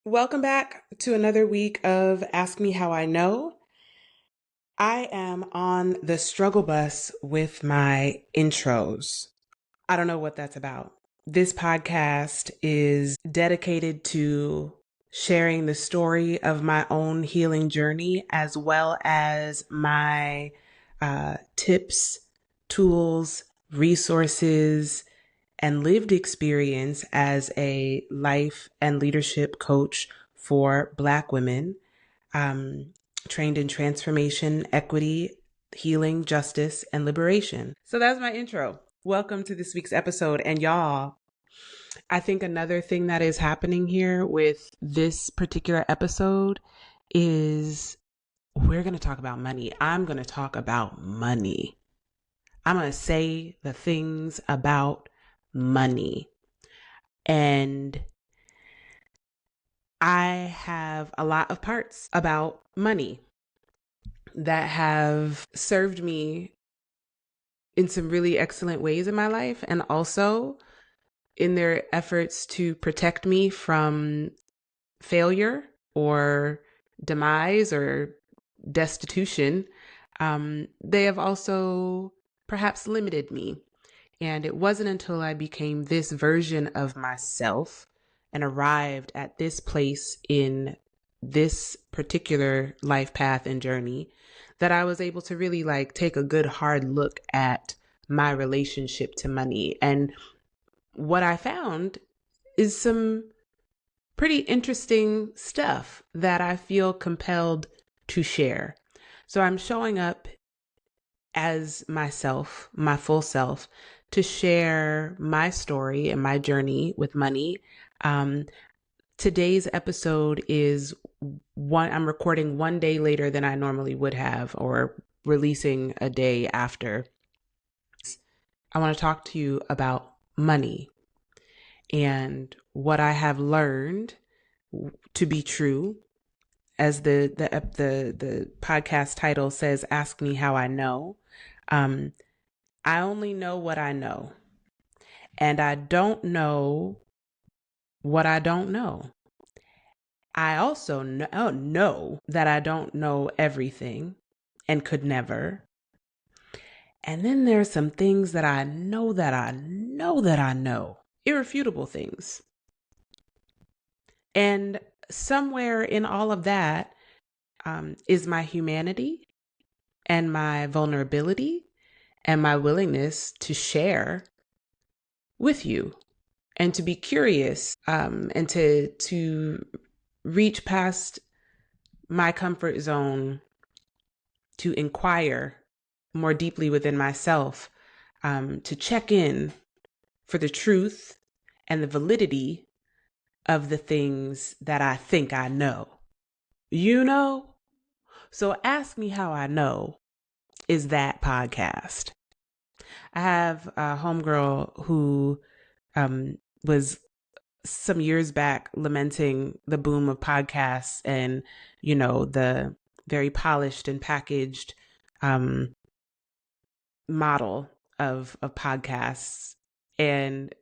Welcome back to another week of Ask Me How I Know. I am on the struggle bus with my intros. I don't know what that's about. This podcast is dedicated to sharing the story of my own healing journey as well as my tips, tools, resources, and lived experience as a life and leadership coach for Black women, um, trained in transformation, equity, healing, justice, and liberation. So that's my intro. Welcome to this week's episode. And y'all, I think another thing that is happening here with this particular episode is we're going to talk about money. I'm going to talk about money. I'm going to say the things about money. And I have a lot of parts about money that have served me in some really excellent ways in my life, and also in their efforts to protect me from failure or demise or destitution. They have also perhaps limited me. And it wasn't until I became this version of myself and arrived at this place in this particular life path and journey that I was able to really take a good hard look at my relationship to money. And what I found is some pretty interesting stuff that I feel compelled to share. So I'm showing up as myself, my full self, to share my story and my journey with money. Today's episode is I'm recording one day later than I normally would have, or releasing a day after. I want to talk to you about money and what I have learned to be true. As the podcast title says, Ask Me How I Know. I only know what I know. And I don't know what I don't know. I also know that I don't know everything and could never. And then there's some things that I know that I know that I know. Irrefutable things. And somewhere in all of that is my humanity and my vulnerability and my willingness to share with you and to be curious, and to reach past my comfort zone, to inquire more deeply within myself, to check in for the truth and the validity of the things that I think I know. You know? So Ask Me How I Know is that podcast. I have a homegirl who was some years back lamenting the boom of podcasts and, the very polished and packaged model of podcasts. And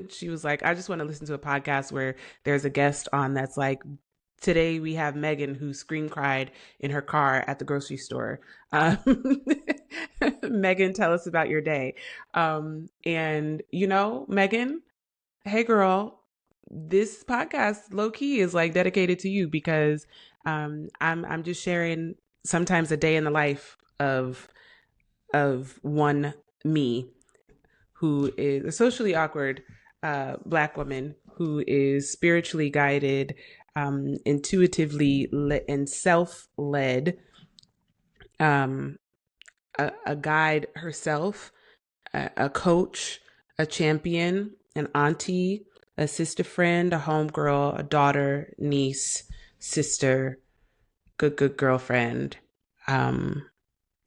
she was like, I just want to listen to a podcast where there's a guest on that's like, today we have Megan who scream cried in her car at the grocery store. Megan, tell us about your day. And Megan, hey girl, this podcast low key is dedicated to you because I'm just sharing sometimes a day in the life of one me who is a socially awkward Black woman who is spiritually guided, intuitively and self-led, a guide herself, a coach, a champion, an auntie, a sister friend, a homegirl, a daughter, niece, sister, good girlfriend,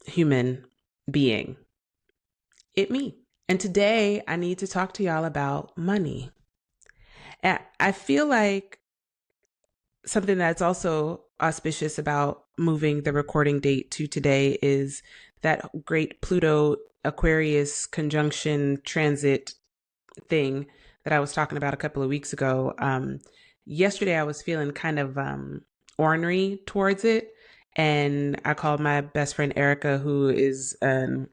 human being. It me. And today I need to talk to y'all about money. And I feel like something that's also auspicious about moving the recording date to today is that great Pluto Aquarius conjunction transit thing that I was talking about a couple of weeks ago. yesterday I was feeling kind of ornery towards it. And I called my best friend Erica, who is an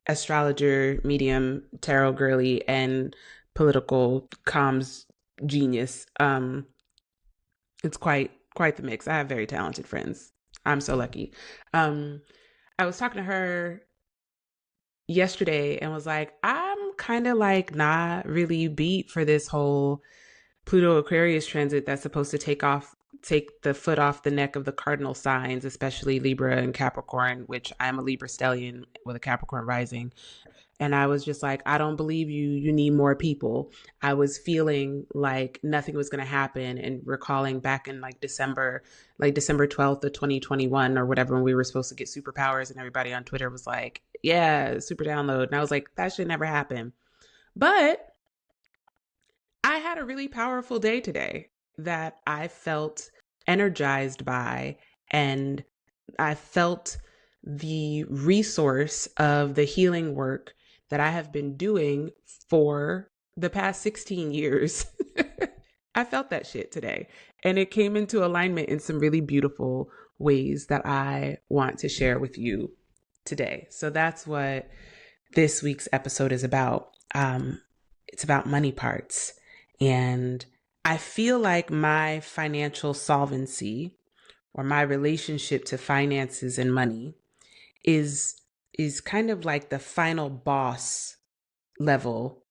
astrologer, medium, tarot girly, and political comms genius. It's quite the mix. I have very talented friends. I'm so lucky. Um, I was talking to her yesterday and was like, I'm kind of like not really beat for this whole Pluto Aquarius transit that's supposed to take the foot off the neck of the cardinal signs, especially Libra and Capricorn, which I'm a Libra stellium with a Capricorn rising. And I was just like, I don't believe you. You need more people. I was feeling like nothing was going to happen and recalling back in like December 12th of 2021 or whatever, when we were supposed to get superpowers and everybody on Twitter was like, yeah, super download. And I was like, that should never happen. But I had a really powerful day today that I felt energized by, and I felt the resource of the healing work that I have been doing for the past 16 years. I felt that shit today, and it came into alignment in some really beautiful ways that I want to share with you today. So that's what this week's episode is about. It's about money parts. And I feel like my financial solvency or my relationship to finances and money is is kind of like the final boss level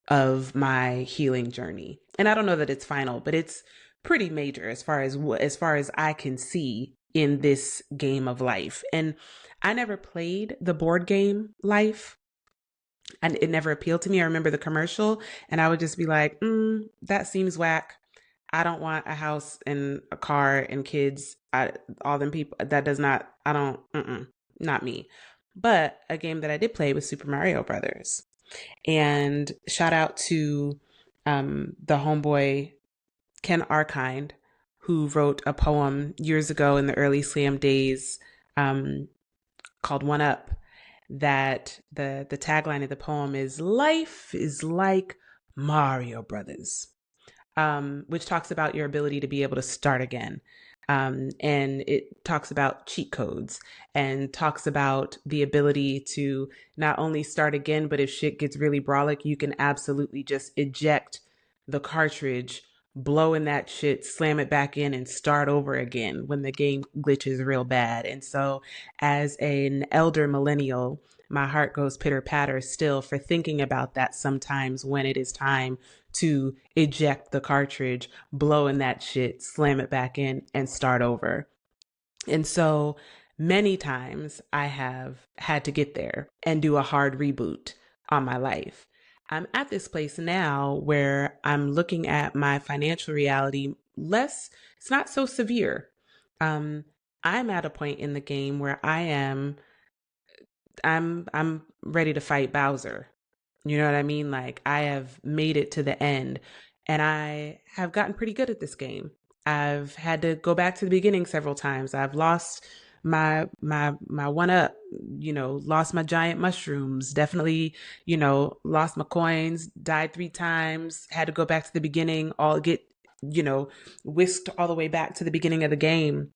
of my healing journey. And I don't know that it's final, but it's pretty major as far as I can see in this game of life. And I never played the board game Life, and it never appealed to me. I remember the commercial and I would just be like, that seems whack. I don't want a house and a car and kids. All them people, that does not, I don't, not me. But a game that I did play was Super Mario Brothers. And shout out to the homeboy, Ken Arkind, who wrote a poem years ago in the early Slam days called One Up, that the tagline of the poem is "Life is like Mario Brothers," which talks about your ability to be able to start again. And it talks about cheat codes and talks about the ability to not only start again, but if shit gets really brolic, you can absolutely just eject the cartridge, blow in that shit, slam it back in, and start over again when the game glitches real bad. And so, as an elder millennial, my heart goes pitter patter still for thinking about that sometimes when it is time to eject the cartridge, blow in that shit, slam it back in, and start over. And so many times I have had to get there and do a hard reboot on my life. I'm at this place now where I'm looking at my financial reality less, it's not so severe. Um, I'm at a point in the game where I'm ready to fight Bowser. You know what I mean? Like, I have made it to the end and I have gotten pretty good at this game. I've had to go back to the beginning several times. I've lost my one up, lost my giant mushrooms, definitely, lost my coins, died 3 times, had to go back to the beginning, all get, whisked all the way back to the beginning of the game.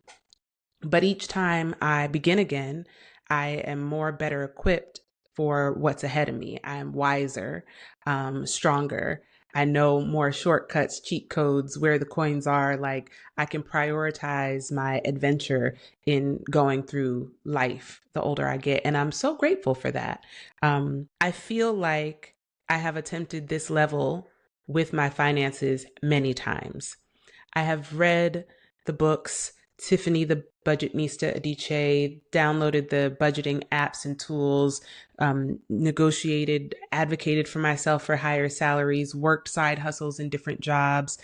But each time I begin again, I am more better equipped for what's ahead of me. I'm wiser, stronger. I know more shortcuts, cheat codes, where the coins are. Like, I can prioritize my adventure in going through life the older I get. And I'm so grateful for that. I feel like I have attempted this level with my finances many times. I have read the books, Tiffany the Budgetnista Adichie, downloaded the budgeting apps and tools, negotiated, advocated for myself for higher salaries, worked side hustles in different jobs,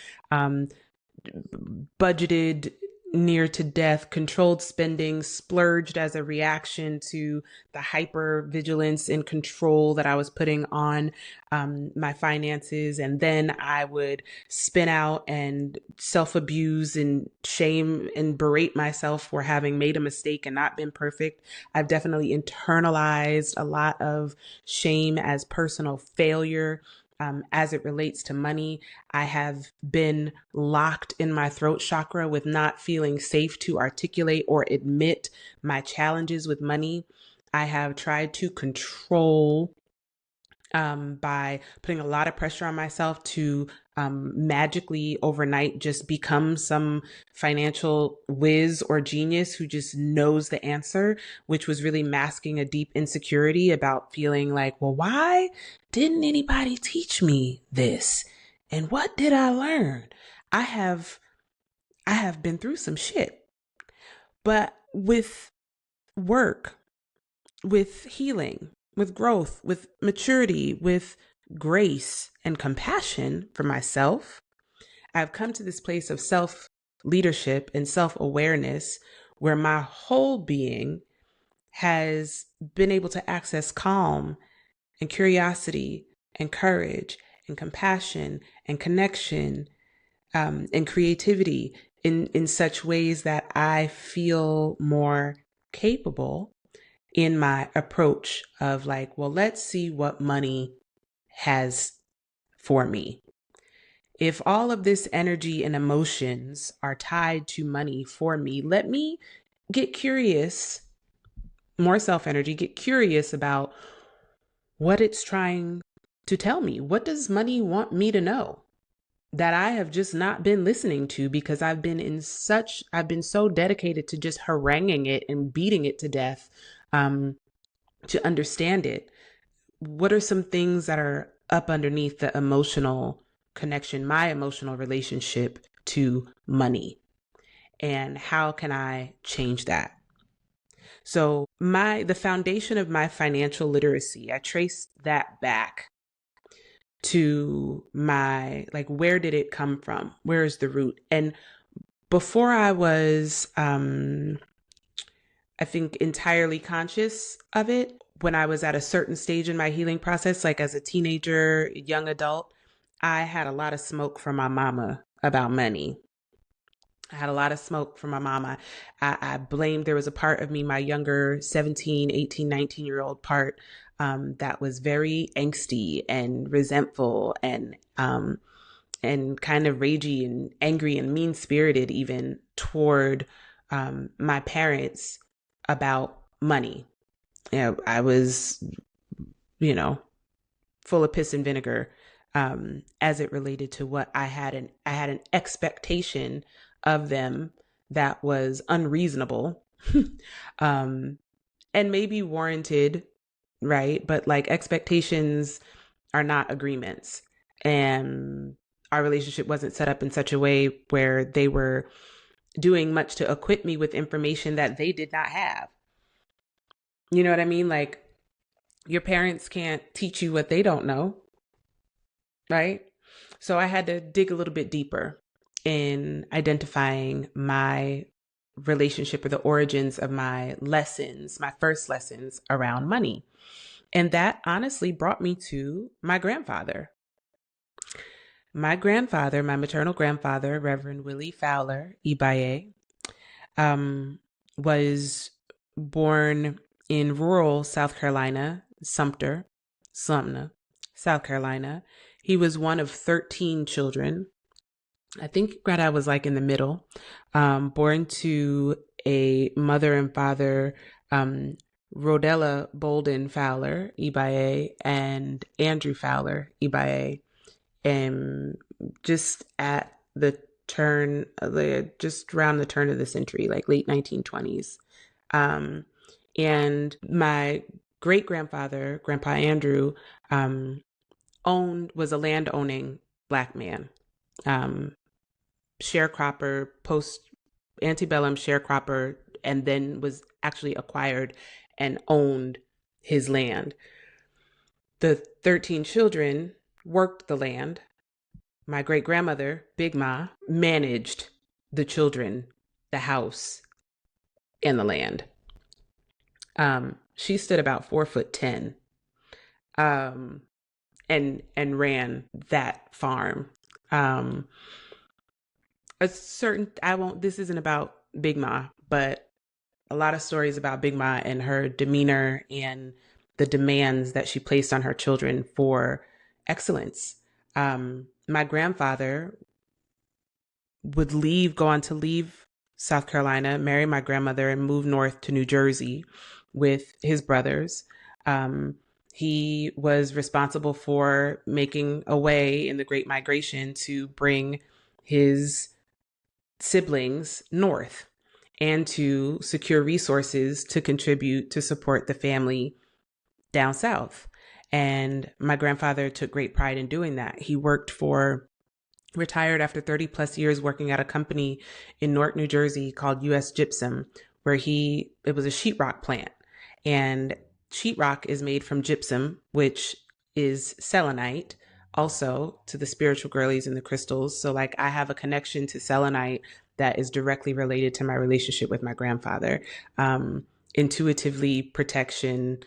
budgeted near to death, controlled spending, splurged as a reaction to the hyper vigilance and control that I was putting on my finances. And then I would spin out and self-abuse and shame and berate myself for having made a mistake and not been perfect. I've definitely internalized a lot of shame as personal failure. as it relates to money. I have been locked in my throat chakra with not feeling safe to articulate or admit my challenges with money. I have tried to control by putting a lot of pressure on myself to magically overnight just become some financial whiz or genius who just knows the answer, which was really masking a deep insecurity about feeling like, well, why didn't anybody teach me this? And what did I learn? I have I have been through some shit. But with work, with healing, with growth, with maturity, with grace and compassion for myself, I've come to this place of self leadership and self awareness where my whole being has been able to access calm and curiosity and courage and compassion and connection and creativity in such ways that I feel more capable in my approach of like, well, let's see what money has for me. If all of this energy and emotions are tied to money for me, let me get curious, more self energy, get curious about what it's trying to tell me. What does money want me to know that I have just not been listening to because I've been so dedicated to just haranguing it and beating it to death to understand it. What are some things that are up underneath the emotional connection, my emotional relationship to money? And how can I change that? So the foundation of my financial literacy, I trace that back to my, like, where did it come from? Where is the root? And before I was, I think, entirely conscious of it, when I was at a certain stage in my healing process, like as a teenager, young adult, I had a lot of smoke from my mama about money. I had a lot of smoke from my mama. I blamed, there was a part of me, my younger 17, 18, 19-year-old part, that was very angsty and resentful and kind of ragey and angry and mean spirited even toward my parents about money. You know, I was, you know, full of piss and vinegar as it related to what I had an expectation of them that was unreasonable um, and maybe warranted, right? But like expectations are not agreements. And our relationship wasn't set up in such a way where they were doing much to equip me with information that they did not have. You know what I mean? Like, your parents can't teach you what they don't know, right? So I had to dig a little bit deeper in identifying my relationship or the origins of my lessons, my first lessons around money. And that honestly brought me to my grandfather. My grandfather, my maternal grandfather, Reverend Willie Fowler Ibaye, um, was born in rural South Carolina, Sumner, South Carolina. He was one of 13 children. I think Grandad was like in the middle, born to a mother and father, Rodella Bolden Fowler, Ibaye, and Andrew Fowler, Ibaye. And just at the turn, just around the turn of the century, like late 1920s. And my great grandfather, Grandpa Andrew, was a land owning Black man, sharecropper, post antebellum sharecropper, and then was actually acquired and owned his land. The 13 children worked the land. My great grandmother, Big Ma, managed the children, the house, and the land. She stood about 4'10", and ran that farm. I won't. This isn't about Big Ma, but a lot of stories about Big Ma and her demeanor and the demands that she placed on her children for excellence. My grandfather would go on to leave South Carolina, marry my grandmother, and move north to New Jersey with his brothers. Um, he was responsible for making a way in the Great Migration to bring his siblings north and to secure resources to contribute to support the family down south. And my grandfather took great pride in doing that. He retired after 30 plus years working at a company in Newark, New Jersey called US Gypsum, where it was a sheetrock plant. And sheetrock is made from gypsum, which is selenite, also to the spiritual girlies and the crystals. So, like, I have a connection to selenite that is directly related to my relationship with my grandfather. Intuitively, protection,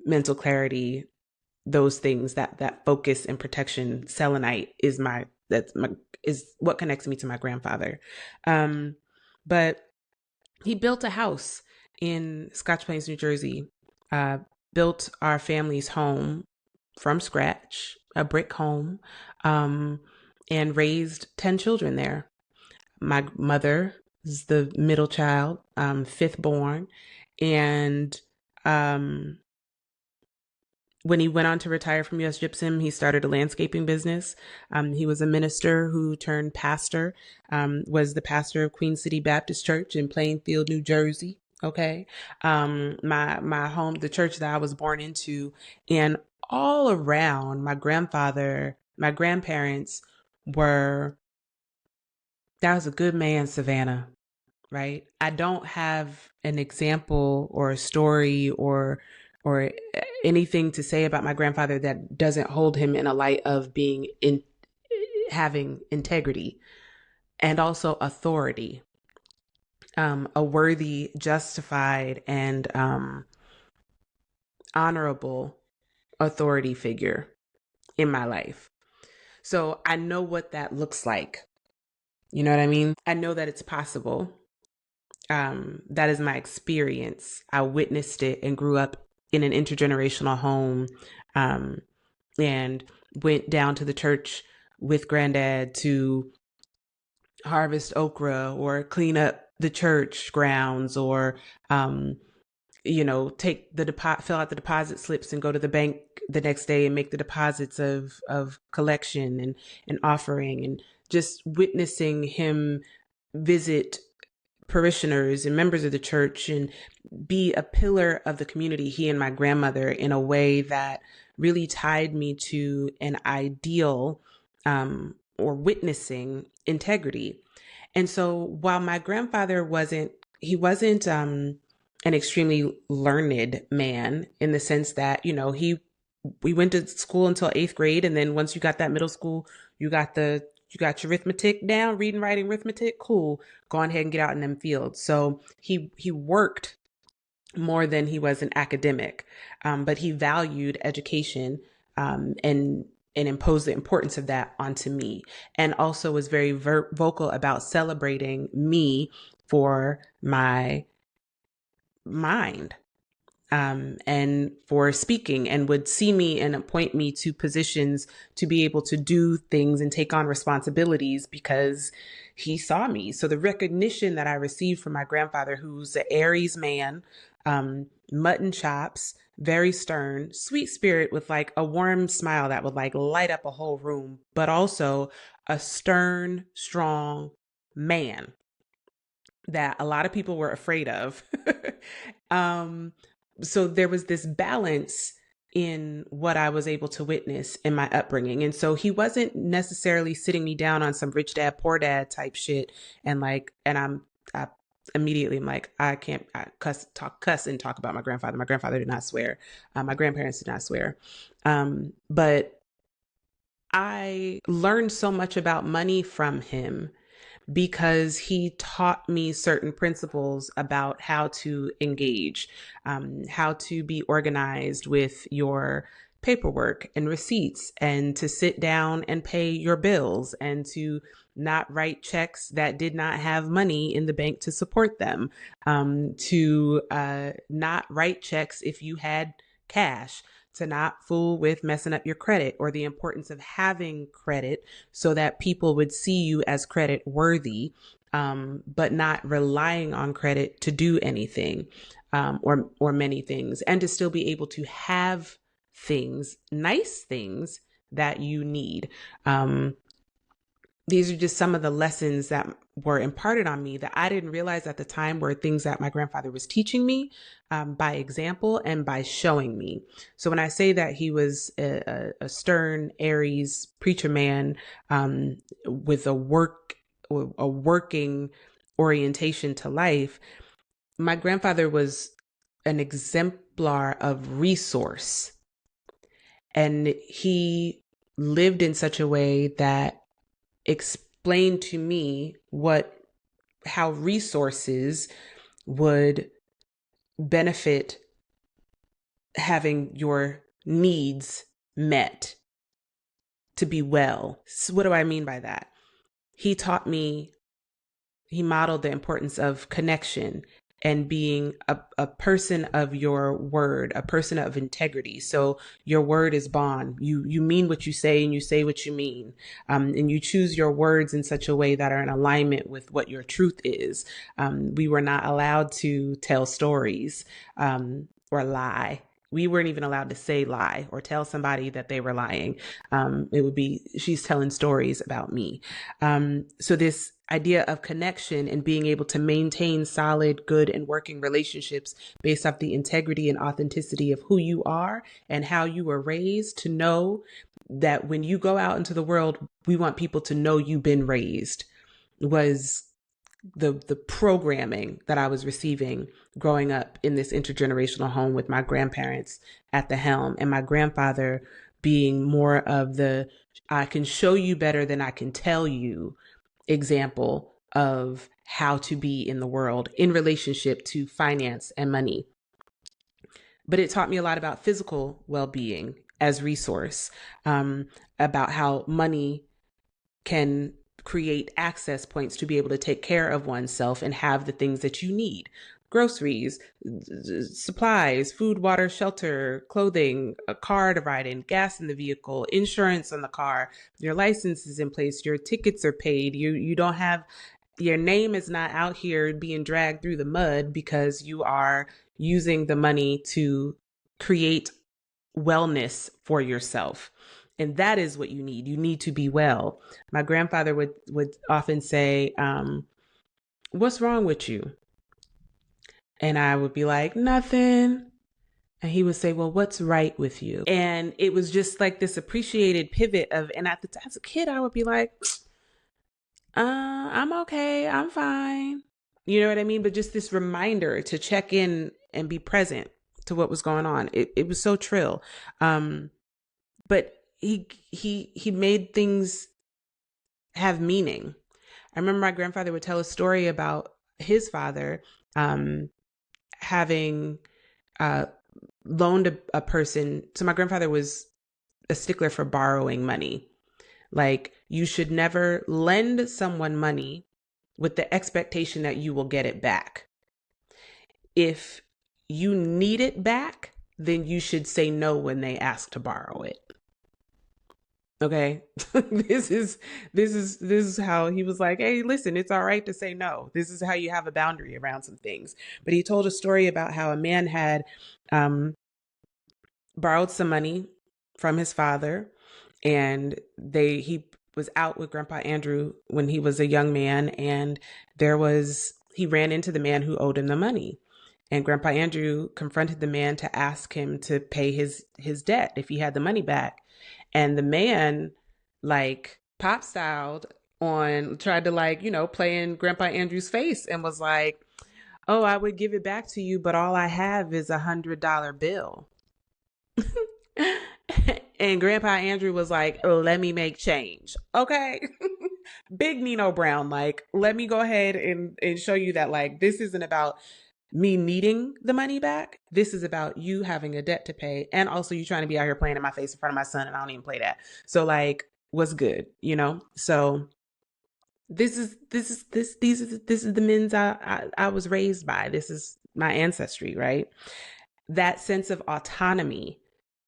mental clarity, those things, that focus and protection. Selenite is what connects me to my grandfather. But he built a house in Scotch Plains, New Jersey. uh, Built our family's home from scratch, a brick home, um, and raised 10 children there. My mother is the middle child, fifth born. And um, when he went on to retire from US Gypsum, he started a landscaping business. He was a minister who turned pastor, was the pastor of Queen City Baptist Church in Plainfield, New Jersey. Okay. My home, the church that I was born into, and all around my grandparents were, that was a good man, Savannah, right? I don't have an example or a story or anything to say about my grandfather that doesn't hold him in a light of having integrity and also authority, a worthy, justified, and honorable authority figure in my life. So I know what that looks like. You know what I mean? I know that it's possible. That is my experience. I witnessed it and grew up in an intergenerational home, and went down to the church with Grandad to harvest okra or clean up the church grounds, or take fill out the deposit slips and go to the bank the next day and make the deposits of collection and offering, and just witnessing him visit parishioners and members of the church and be a pillar of the community, he and my grandmother, in a way that really tied me to an ideal, or witnessing integrity. And so while my grandfather wasn't an extremely learned man, in the sense that, we went to school until 8th grade. And then once you got that middle school, you got your arithmetic down, reading, writing, arithmetic, cool. Go on ahead and get out in them fields. So he worked more than he was an academic, but he valued education, and imposed the importance of that onto me, and also was very vocal about celebrating me for my mind, and for speaking, and would see me and appoint me to positions to be able to do things and take on responsibilities because he saw me. So the recognition that I received from my grandfather, who's an Aries man, mutton chops, very stern, sweet spirit with like a warm smile that would like light up a whole room, but also a stern, strong man that a lot of people were afraid of. um, so there was this balance in what I was able to witness in my upbringing. And so he wasn't necessarily sitting me down on some rich dad, poor dad type shit. I immediately am like, I cuss and talk about my grandfather. My grandfather did not swear. My grandparents did not swear. But I learned so much about money from him because he taught me certain principles about how to engage, how to be organized with your paperwork and receipts, and to sit down and pay your bills, and to not write checks that did not have money in the bank to support them, to not write checks if you had cash, to not fool with messing up your credit, or the importance of having credit so that people would see you as credit worthy, but not relying on credit to do anything, or many things, and to still be able to have things, nice things that you need. These are just some of the lessons that were imparted on me that I didn't realize at the time were things that my grandfather was teaching me, by example and by showing me. So when I say that he was a stern Aries preacher man, with a working orientation to life, my grandfather was an exemplar of resource, and he lived in such a way that explained to me how resources would benefit having your needs met to be well. So what do I mean by that? He modeled the importance of connection and being a person of your word, a person of integrity. So your word is bond. You mean what you say, and you say what you mean. And you choose your words in such a way that are in alignment with what your truth is. We were not allowed to tell stories, or lie. We weren't even allowed to say lie or tell somebody that they were lying. It would be, she's telling stories about me. So this idea of connection and being able to maintain solid, good, and working relationships based off the integrity and authenticity of who you are and how you were raised, to know that when you go out into the world, we want people to know you've been raised, was the programming that I was receiving growing up in this intergenerational home with my grandparents at the helm, and my grandfather being more of the I can show you better than I can tell you example of how to be in the world in relationship to finance and money. But it taught me a lot about physical well-being as resource, about how money can create access points to be able to take care of oneself and have the things that you need: groceries, supplies, food, water, shelter, clothing, a car to ride in, gas in the vehicle, insurance on the car, your license is in place, your tickets are paid, you don't have, your name is not out here being dragged through the mud because you are using the money to create wellness for yourself. And that is what you need. You need to be well. My grandfather would often say, what's wrong with you? And I would be like, nothing. And he would say, well, what's right with you? And it was just like this appreciated pivot of, and as a kid, I would be like, I'm okay. I'm fine. You know what I mean? But just this reminder to check in and be present to what was going on. It was so trill. But he made things have meaning. I remember my grandfather would tell a story about his father, having loaned a person. So my grandfather was a stickler for borrowing money. Like, you should never lend someone money with the expectation that you will get it back. If you need it back, then you should say no when they ask to borrow it. Okay. This is how he was like, hey, listen, it's all right to say no. This is how you have a boundary around some things. But he told a story about how a man had borrowed some money from his father, and he was out with Grandpa Andrew when he was a young man, and he ran into the man who owed him the money. And Grandpa Andrew confronted the man to ask him to pay his debt if he had the money back. And the man, like, pop styled tried to, play in Grandpa Andrew's face and was like, oh, I would give it back to you, but all I have is $100 bill. And Grandpa Andrew was like, oh, let me make change. Okay. Big Nino Brown, like, let me go ahead and show you that, like, this isn't about me needing the money back. This is about you having a debt to pay. And also you trying to be out here playing in my face in front of my son, and I don't even play that. So, like, what's good, So this is the men's I was raised by. This is my ancestry, right? That sense of autonomy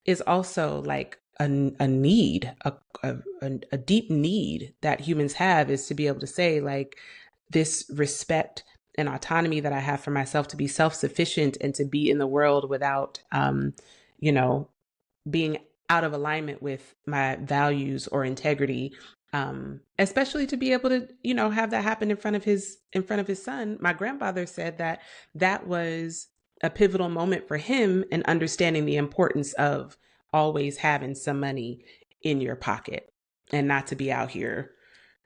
is also like a need, a deep need that humans have, is to be able to say, like, this respect and autonomy that I have for myself to be self-sufficient and to be in the world without, you know, being out of alignment with my values or integrity, especially to be able to, have that happen in front of his son. My grandfather said that that was a pivotal moment for him in understanding the importance of always having some money in your pocket and not to be out here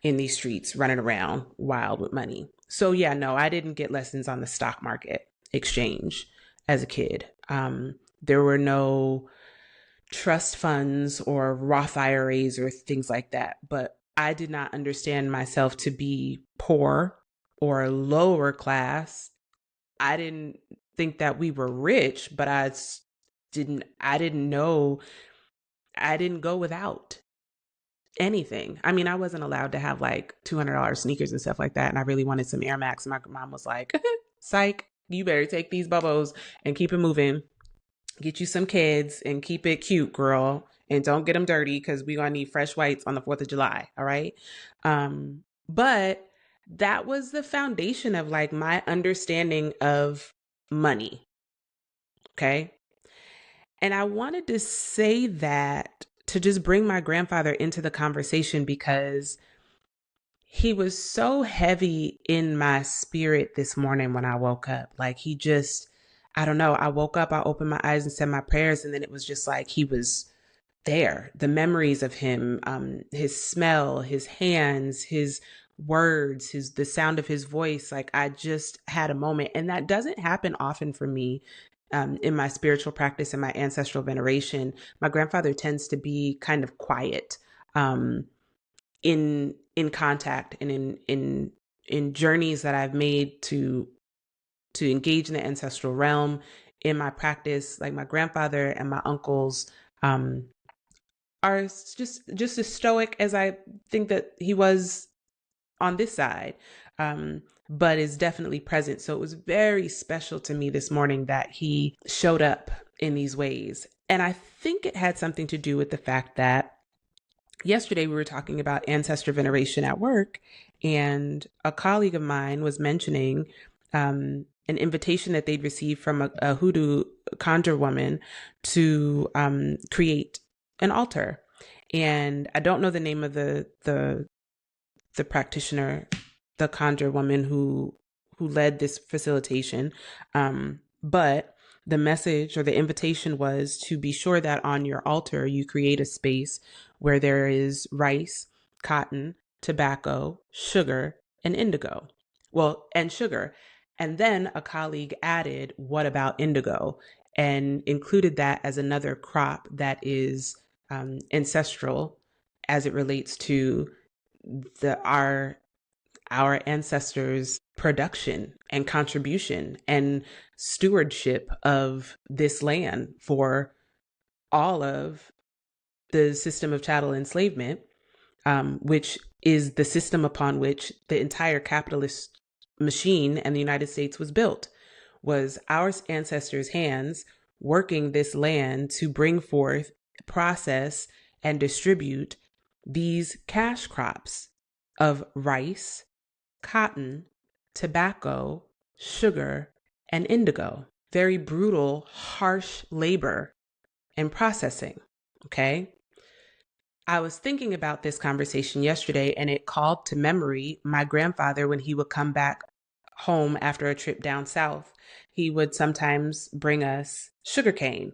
in these streets running around wild with money. So yeah, no, I didn't get lessons on the stock market exchange as a kid. There were no trust funds or Roth IRAs or things like that. But I did not understand myself to be poor or lower class. I didn't think that we were rich, but I didn't know, I didn't go without anything. I mean, I wasn't allowed to have like $200 sneakers and stuff like that. And I really wanted some Air Max. And my mom was like, psych, you better take these bubbles and keep it moving. Get you some kids and keep it cute, girl. And don't get them dirty because we're going to need fresh whites on the 4th of July. All right. But that was the foundation of like my understanding of money. Okay. And I wanted to say that to just bring my grandfather into the conversation because he was so heavy in my spirit this morning when I woke up. Like he just, I don't know. I woke up, I opened my eyes and said my prayers, and then it was just like he was there. The memories of him, his smell, his hands, his words, the sound of his voice. Like I just had a moment, and that doesn't happen often for me. In my spiritual practice and my ancestral veneration, my grandfather tends to be kind of quiet, in contact and in journeys that I've made to engage in the ancestral realm in my practice. Like my grandfather and my uncles are just as stoic as I think that he was on this side, but is definitely present. So it was very special to me this morning that he showed up in these ways. And I think it had something to do with the fact that yesterday we were talking about ancestor veneration at work, and a colleague of mine was mentioning an invitation that they'd received from a hoodoo conjure woman to create an altar. And I don't know the name of the practitioner, the conjure woman who led this facilitation, but the message or the invitation was to be sure that on your altar you create a space where there is rice, cotton, tobacco, sugar, and indigo. Well, and sugar. And then a colleague added, what about indigo? And included that as another crop that is ancestral as it relates to our ancestors' production and contribution and stewardship of this land for all of the system of chattel enslavement, which is the system upon which the entire capitalist machine and the United States was built, was our ancestors' hands working this land to bring forth, process, and distribute these cash crops of rice, cotton, tobacco, sugar, and indigo. Very brutal, harsh labor and processing. Okay. I was thinking about this conversation yesterday, and it called to memory my grandfather when he would come back home after a trip down south. He would sometimes bring us sugarcane.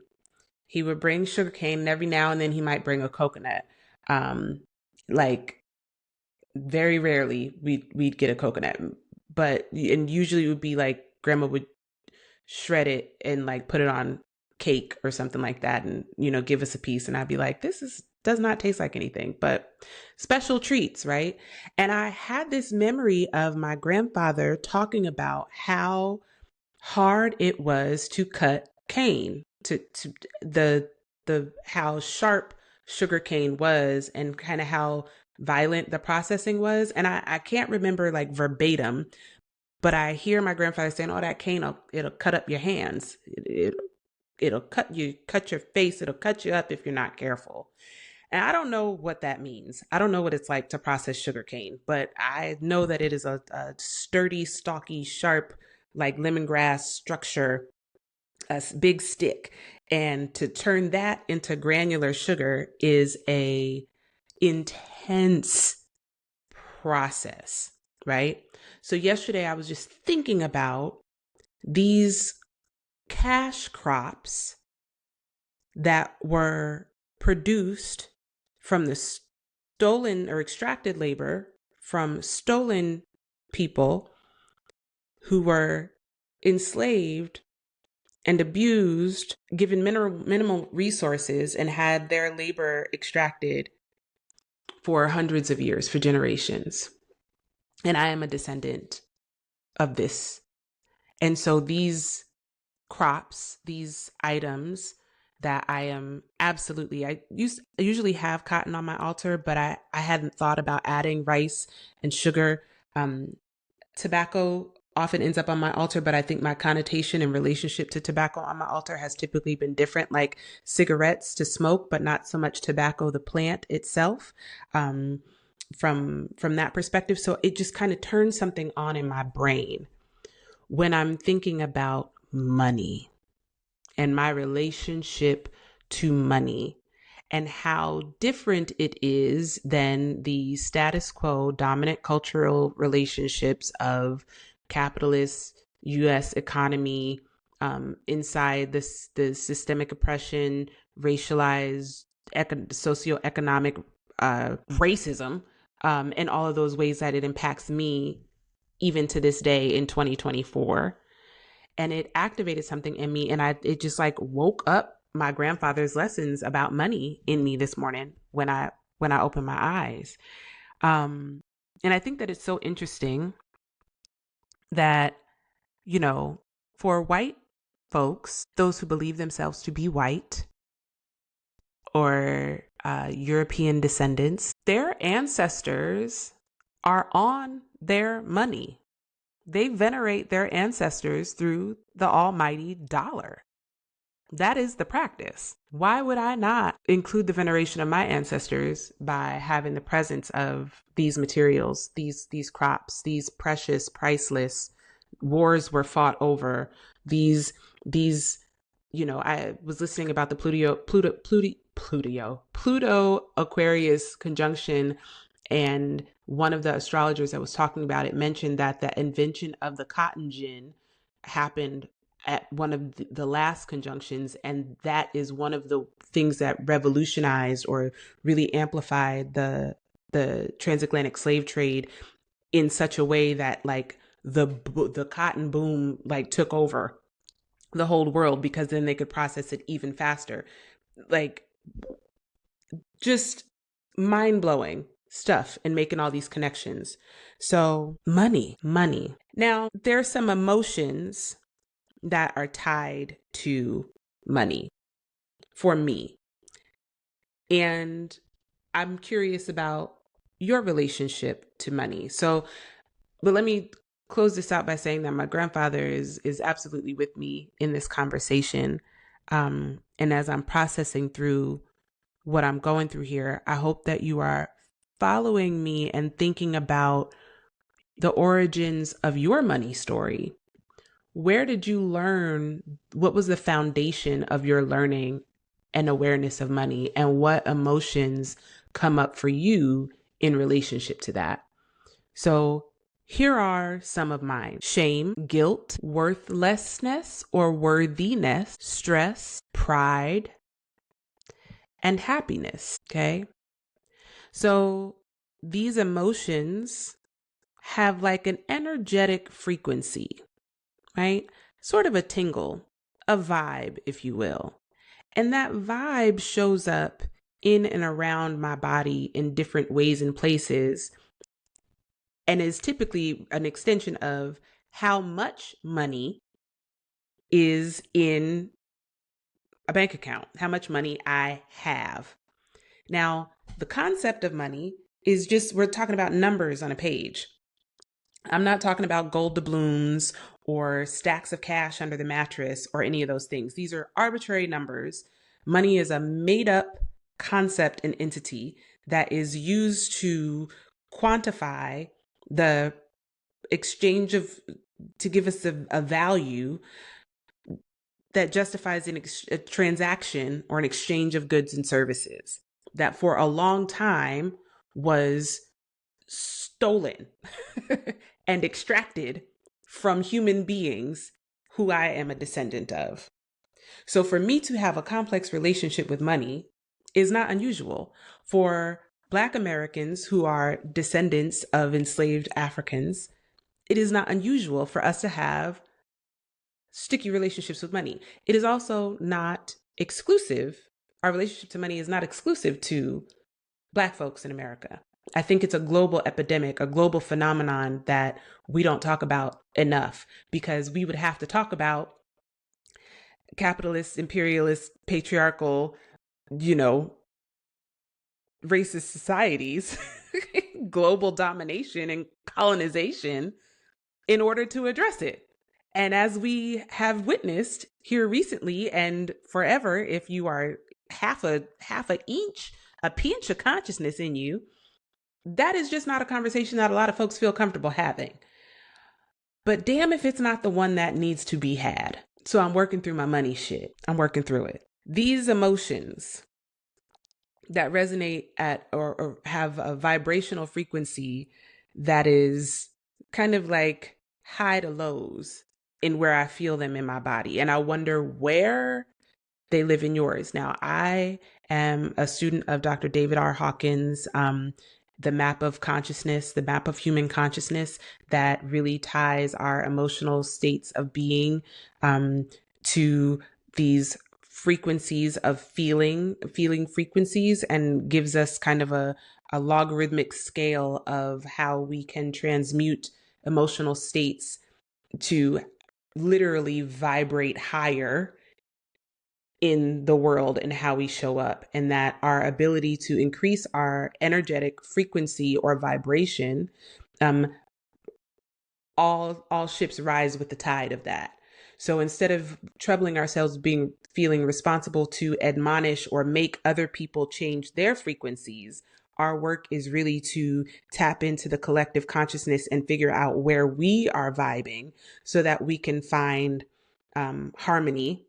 He would bring sugarcane, and every now and then he might bring a coconut. Like very rarely we'd get a coconut, but and usually it would be like grandma would shred it and like put it on cake or something like that, and give us a piece, and I'd be like, this does not taste like anything, but special treats, right? And I had this memory of my grandfather talking about how hard it was to cut cane, to the how sharp sugar cane was, and kind of how violent the processing was. And I can't remember like verbatim, but I hear my grandfather saying, "Oh, that cane, it'll cut up your hands. it'll cut your face, it'll cut you up if you're not careful. And I don't know what that means. I don't know what it's like to process sugarcane, but I know that it is a sturdy, stalky, sharp, like lemongrass structure, a big stick. And to turn that into granular sugar is a intense process, right? So yesterday I was just thinking about these cash crops that were produced from the stolen or extracted labor from stolen people who were enslaved and abused, given minimal resources, and had their labor extracted for hundreds of years, for generations. And I am a descendant of this. And so these crops, these items that I am absolutely, I usually have cotton on my altar, but I hadn't thought about adding rice and sugar. Tobacco often ends up on my altar, but I think my connotation and relationship to tobacco on my altar has typically been different, like cigarettes to smoke, but not so much tobacco, the plant itself, from that perspective. So it just kind of turns something on in my brain when I'm thinking about money and my relationship to money and how different it is than the status quo dominant cultural relationships of capitalist U.S. economy, inside the systemic oppression, racialized, socioeconomic racism, and all of those ways that it impacts me even to this day in 2024. And it activated something in me, and it just like woke up my grandfather's lessons about money in me this morning when I opened my eyes. And I think that it's so interesting that, you know, for white folks, those who believe themselves to be white or European descendants, their ancestors are on their money. They venerate their ancestors through the almighty dollar. That is the practice. Why would I not include the veneration of my ancestors by having the presence of these materials, these crops, these precious, priceless wars were fought over, these I was listening about the Pluto Aquarius conjunction, and one of the astrologers that was talking about it mentioned that the invention of the cotton gin happened at one of the last conjunctions. And that is one of the things that revolutionized or really amplified the transatlantic slave trade in such a way that like the cotton boom like took over the whole world, because then they could process it even faster. Like, just mind-blowing stuff and making all these connections. So money. Now, there's some emotions that are tied to money for me. And I'm curious about your relationship to money. So, but let me close this out by saying that my grandfather is absolutely with me in this conversation. And as I'm processing through what I'm going through here, I hope that you are following me and thinking about the origins of your money story. Where did you learn? What was the foundation of your learning and awareness of money? And what emotions come up for you in relationship to that? So here are some of mine: shame, guilt, worthlessness or worthiness, stress, pride, and happiness. Okay. So these emotions have like an energetic frequency, right? Sort of a tingle, a vibe, if you will. And that vibe shows up in and around my body in different ways and places, and is typically an extension of how much money is in a bank account, how much money I have. Now, the concept of money is just, we're talking about numbers on a page. I'm not talking about gold doubloons or stacks of cash under the mattress or any of those things. These are arbitrary numbers. Money is a made up concept and entity that is used to quantify the exchange of, to give us a value that justifies a transaction or an exchange of goods and services that for a long time was stolen and extracted from human beings who I am a descendant of. So for me to have a complex relationship with money is not unusual. For Black Americans who are descendants of enslaved Africans, it is not unusual for us to have sticky relationships with money. It is also not exclusive. Our relationship to money is not exclusive to Black folks in America. I think it's a global epidemic, a global phenomenon that we don't talk about enough, because we would have to talk about capitalist, imperialist, patriarchal, racist societies, global domination and colonization in order to address it. And as we have witnessed here recently and forever, if you are half a inch, a pinch of consciousness in you, that is just not a conversation that a lot of folks feel comfortable having. But damn if it's not the one that needs to be had. So I'm working through my money shit. I'm working through it. These emotions that resonate at or have a vibrational frequency that is kind of like high to lows in where I feel them in my body. And I wonder where they live in yours. Now, I am a student of Dr. David R. Hawkins, the map of consciousness, the map of human consciousness that really ties our emotional states of being to these frequencies of feeling frequencies, and gives us kind of a logarithmic scale of how we can transmute emotional states to literally vibrate higher in the world and how we show up, and that our ability to increase our energetic frequency or vibration, all ships rise with the tide of that. So instead of troubling ourselves feeling responsible to admonish or make other people change their frequencies, our work is really to tap into the collective consciousness and figure out where we are vibing so that we can find harmony,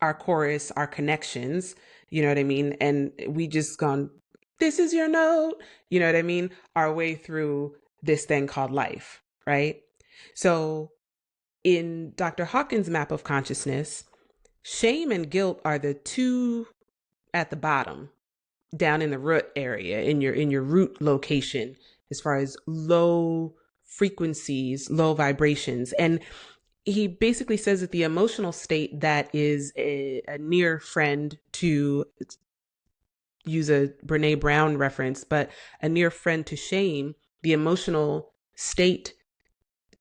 our chorus, our connections, you know what I mean? And we just gone, this is your note, you know what I mean? Our way through this thing called life, right? So in Dr. Hawkins' map of consciousness, shame and guilt are the two at the bottom, down in the root area, in your root location, as far as low frequencies, low vibrations. And he basically says that the emotional state that is a near friend, to use a Brene Brown reference, but a near friend to shame, the emotional state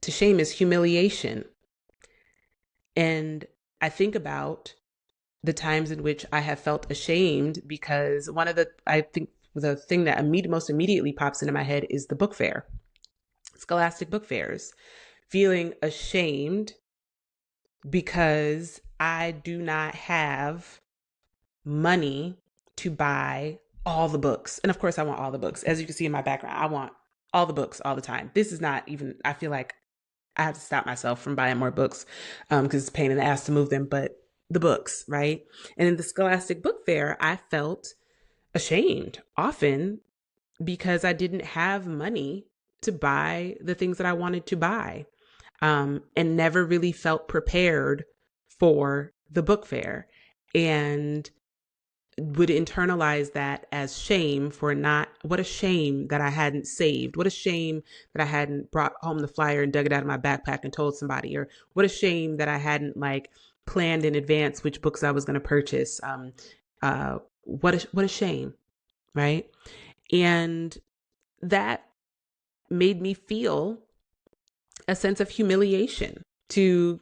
to shame is humiliation. And I think about the times in which I have felt ashamed, because I think the thing that most immediately pops into my head is the book fair, Scholastic book fairs. Feeling ashamed because I do not have money to buy all the books. And of course, I want all the books. As you can see in my background, I want all the books all the time. This is not even, I feel like I have to stop myself from buying more books because it's a pain in the ass to move them, but the books, right? And in the Scholastic book fair, I felt ashamed often because I didn't have money to buy the things that I wanted to buy, and never really felt prepared for the book fair, and would internalize that as shame for not, what a shame that I hadn't saved. What a shame that I hadn't brought home the flyer and dug it out of my backpack and told somebody, or what a shame that I hadn't planned in advance which books I was going to purchase. What a shame. Right. And that made me feel a sense of humiliation to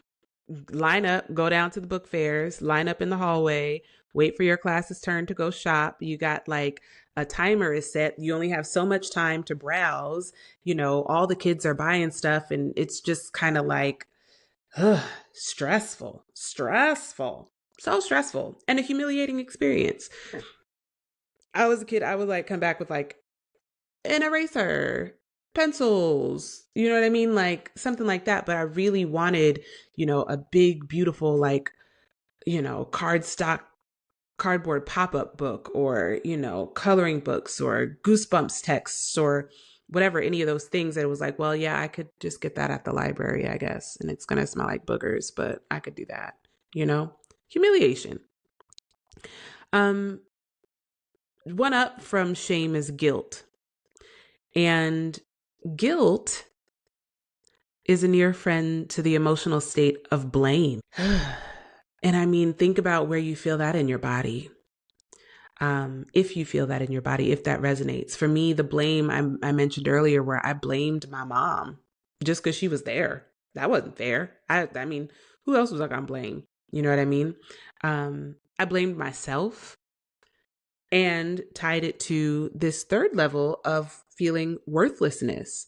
line up, go down to the book fairs, line up in the hallway, wait for your class's turn to go shop. You got a timer is set. You only have so much time to browse. All the kids are buying stuff, and it's just kind of Stressful, so stressful, and a humiliating experience. I was a kid, I would like come back with like an eraser, pencils, you know what I mean? Like something like that. But I really wanted, a big, beautiful, like, cardboard pop-up book, or, coloring books, or Goosebumps texts, or whatever, any of those things that it was like, well, yeah, I could just get that at the library, I guess. And it's going to smell like boogers, but I could do that, humiliation. Um, One up from shame is guilt. And guilt is a near friend to the emotional state of blame. And I mean, think about where you feel that in your body. If you feel that in your body, if that resonates. For me, the blame I mentioned earlier, where I blamed my mom just because she was there. That wasn't fair. I mean, who else was I gonna blame? You know what I mean? I blamed myself and tied it to this third level of feeling worthlessness.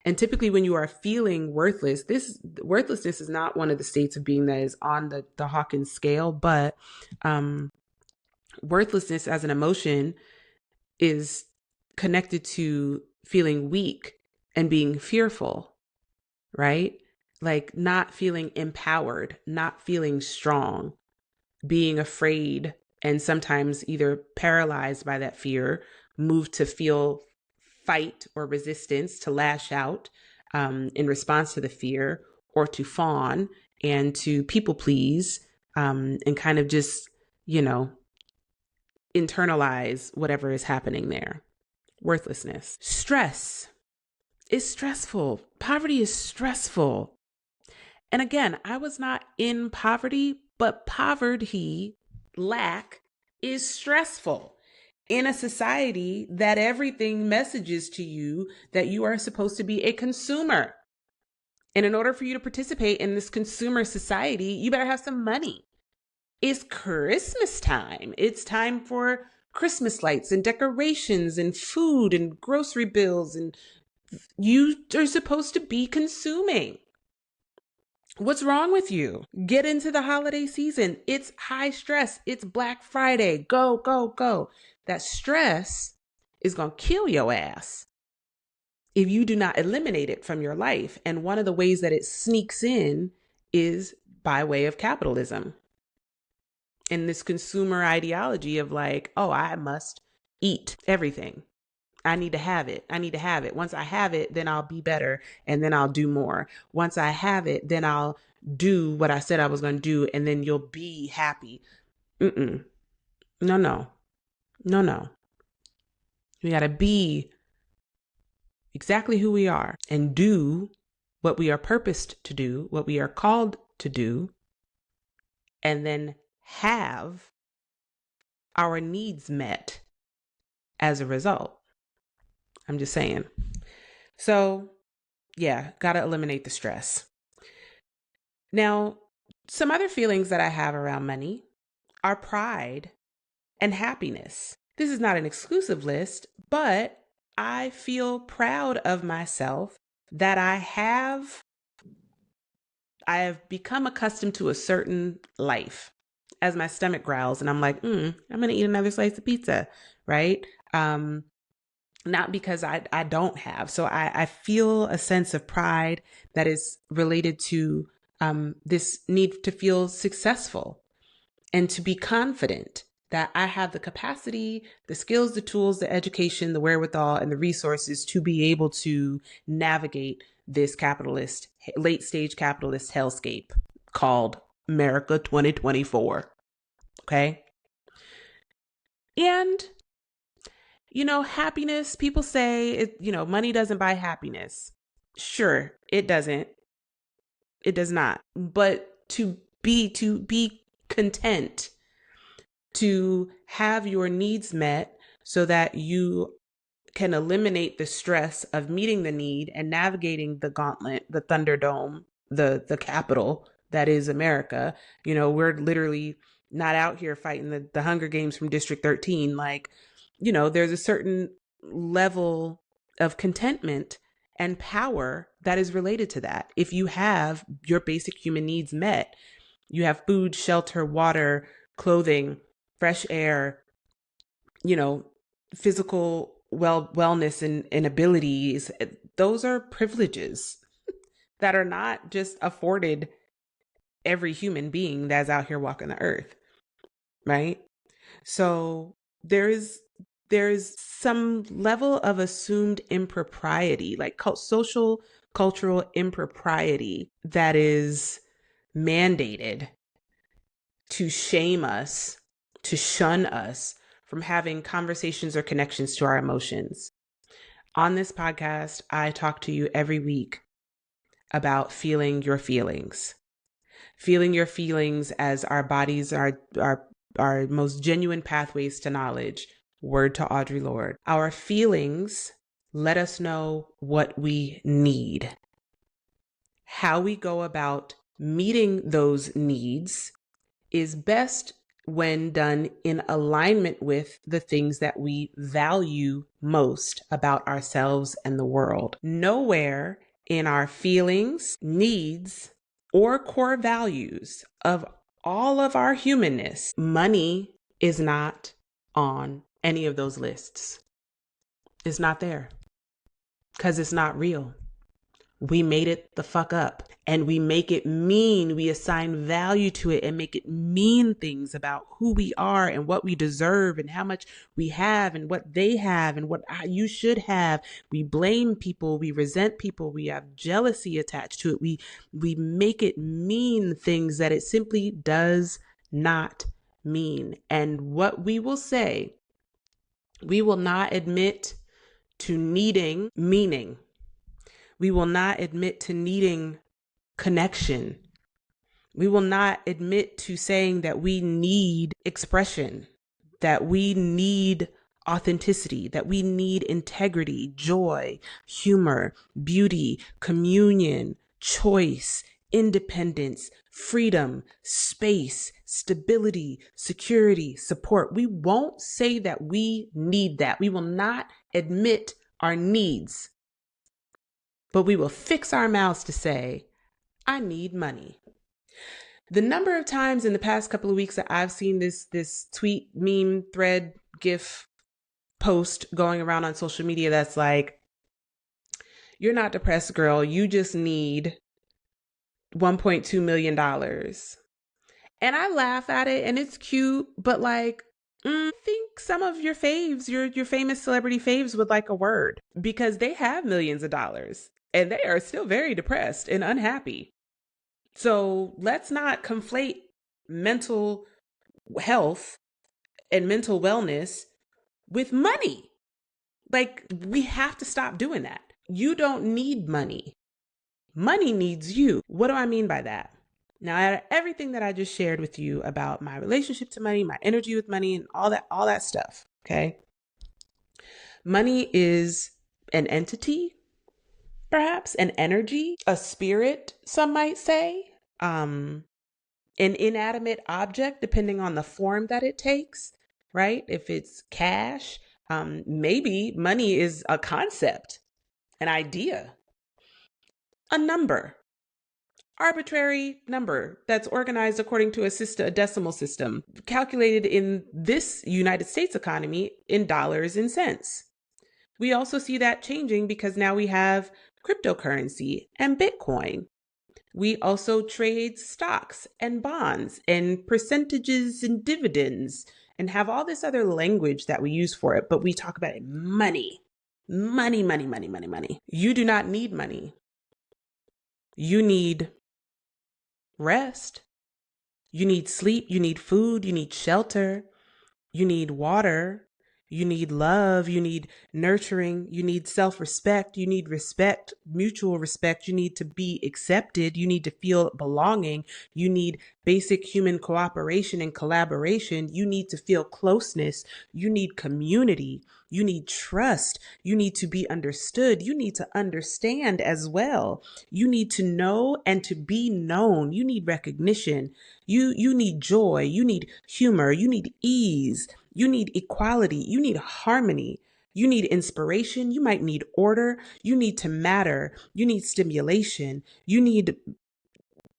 And typically when you are feeling worthless, this worthlessness is not one of the states of being that is on the Hawkins scale, but worthlessness as an emotion is connected to feeling weak and being fearful, right? Like not feeling empowered, not feeling strong, being afraid, and sometimes either paralyzed by that fear, moved to feel fight or resistance, to lash out in response to the fear, or to fawn and to people please, and kind of just, internalize whatever is happening there. Worthlessness. Stress is stressful. Poverty is stressful. And again, I was not in poverty, but poverty, lack, is stressful in a society that everything messages to you that you are supposed to be a consumer. And in order for you to participate in this consumer society, you better have some money. It's Christmas time. It's time for Christmas lights and decorations and food and grocery bills. And you are supposed to be consuming. What's wrong with you? Get into the holiday season. It's high stress. It's Black Friday. Go, go, go. That stress is going to kill your ass if you do not eliminate it from your life. And one of the ways that it sneaks in is by way of capitalism. And this consumer ideology of like, oh, I must eat everything. I need to have it. I need to have it. Once I have it, then I'll be better, and then I'll do more. Once I have it, then I'll do what I said I was going to do, and then you'll be happy. No, no. No, no. We got to be exactly who we are and do what we are purposed to do, what we are called to do, and then have our needs met as a result. I'm just saying. So, yeah, got to eliminate the stress. Now, some other feelings that I have around money are pride and happiness. This is not an exclusive list, but I feel proud of myself that I have become accustomed to a certain life. As my stomach growls and I'm like, I'm going to eat another slice of pizza, right? Not because I don't have. So I feel a sense of pride that is related to this need to feel successful and to be confident that I have the capacity, the skills, the tools, the education, the wherewithal, and the resources to be able to navigate this late stage capitalist hellscape called America 2024. Okay. And, happiness, people say, money doesn't buy happiness. Sure, it doesn't. It does not. But to be content, to have your needs met so that you can eliminate the stress of meeting the need and navigating the gauntlet, the Thunderdome, the capital that is America. We're literally not out here fighting the Hunger Games from District 13. Like, there's a certain level of contentment and power that is related to that. If you have your basic human needs met, you have food, shelter, water, clothing, fresh air, you know, physical wellness and abilities, those are privileges that are not just afforded every human being that's out here walking the earth, right? So there's some level of assumed impropriety, like social cultural impropriety that is mandated to shame us, to shun us from having conversations or connections to our emotions. On this podcast, I talk to you every week about feeling your feelings. Feeling your feelings as our bodies are our most genuine pathways to knowledge. Word to Audre Lorde. Our feelings let us know what we need. How we go about meeting those needs is best when done in alignment with the things that we value most about ourselves and the world. Nowhere in our feelings, needs, or core values of all of our humanness, money is not on any of those lists. It's not there because it's not real. We made it the fuck up and we make it mean. We assign value to it and make it mean things about who we are and what we deserve and how much we have and what they have and what you should have. We blame people. We resent people. We have jealousy attached to it. We make it mean things that it simply does not mean. And what we will say, we will not admit to needing meaning. We will not admit to needing connection. We will not admit to saying that we need expression, that we need authenticity, that we need integrity, joy, humor, beauty, communion, choice, independence, freedom, space, stability, security, support. We won't say that we need that. We will not admit our needs. But we will fix our mouths to say, I need money. The number of times in the past couple of weeks that I've seen this tweet, meme, thread, GIF, post going around on social media that's like, you're not depressed, girl. You just need $1.2 million. And I laugh at it and it's cute, but like, I think some of your faves, your famous celebrity faves would like a word because they have millions of dollars. And they are still very depressed and unhappy. So let's not conflate mental health and mental wellness with money. Like, we have to stop doing that. You don't need money. Money needs you. What do I mean by that? Now, out of everything that I just shared with you about my relationship to money, my energy with money, and all that stuff, okay? Money is an entity, perhaps an energy, a spirit, some might say, an inanimate object, depending on the form that it takes, right? If it's cash, maybe money is a concept, an idea, a number, arbitrary number that's organized according to a decimal system, calculated in this United States economy in dollars and cents. We also see that changing because now we have cryptocurrency and Bitcoin. We also trade stocks and bonds and percentages and dividends and have all this other language that we use for it, but we talk about it money. Money, money, money, money, money. You do not need money. You need rest. You need sleep. You need food. You need shelter. You need water. You need love. You need nurturing. You need self-respect. You need respect, mutual respect. You need to be accepted. You need to feel belonging. You need basic human cooperation and collaboration. You need to feel closeness. You need community. You need trust. You need to be understood. You need to understand as well. You need to know and to be known. You need recognition. You need joy. You need humor. You need ease. You need equality. You need harmony. You need inspiration. You might need order. You need to matter. You need stimulation. You need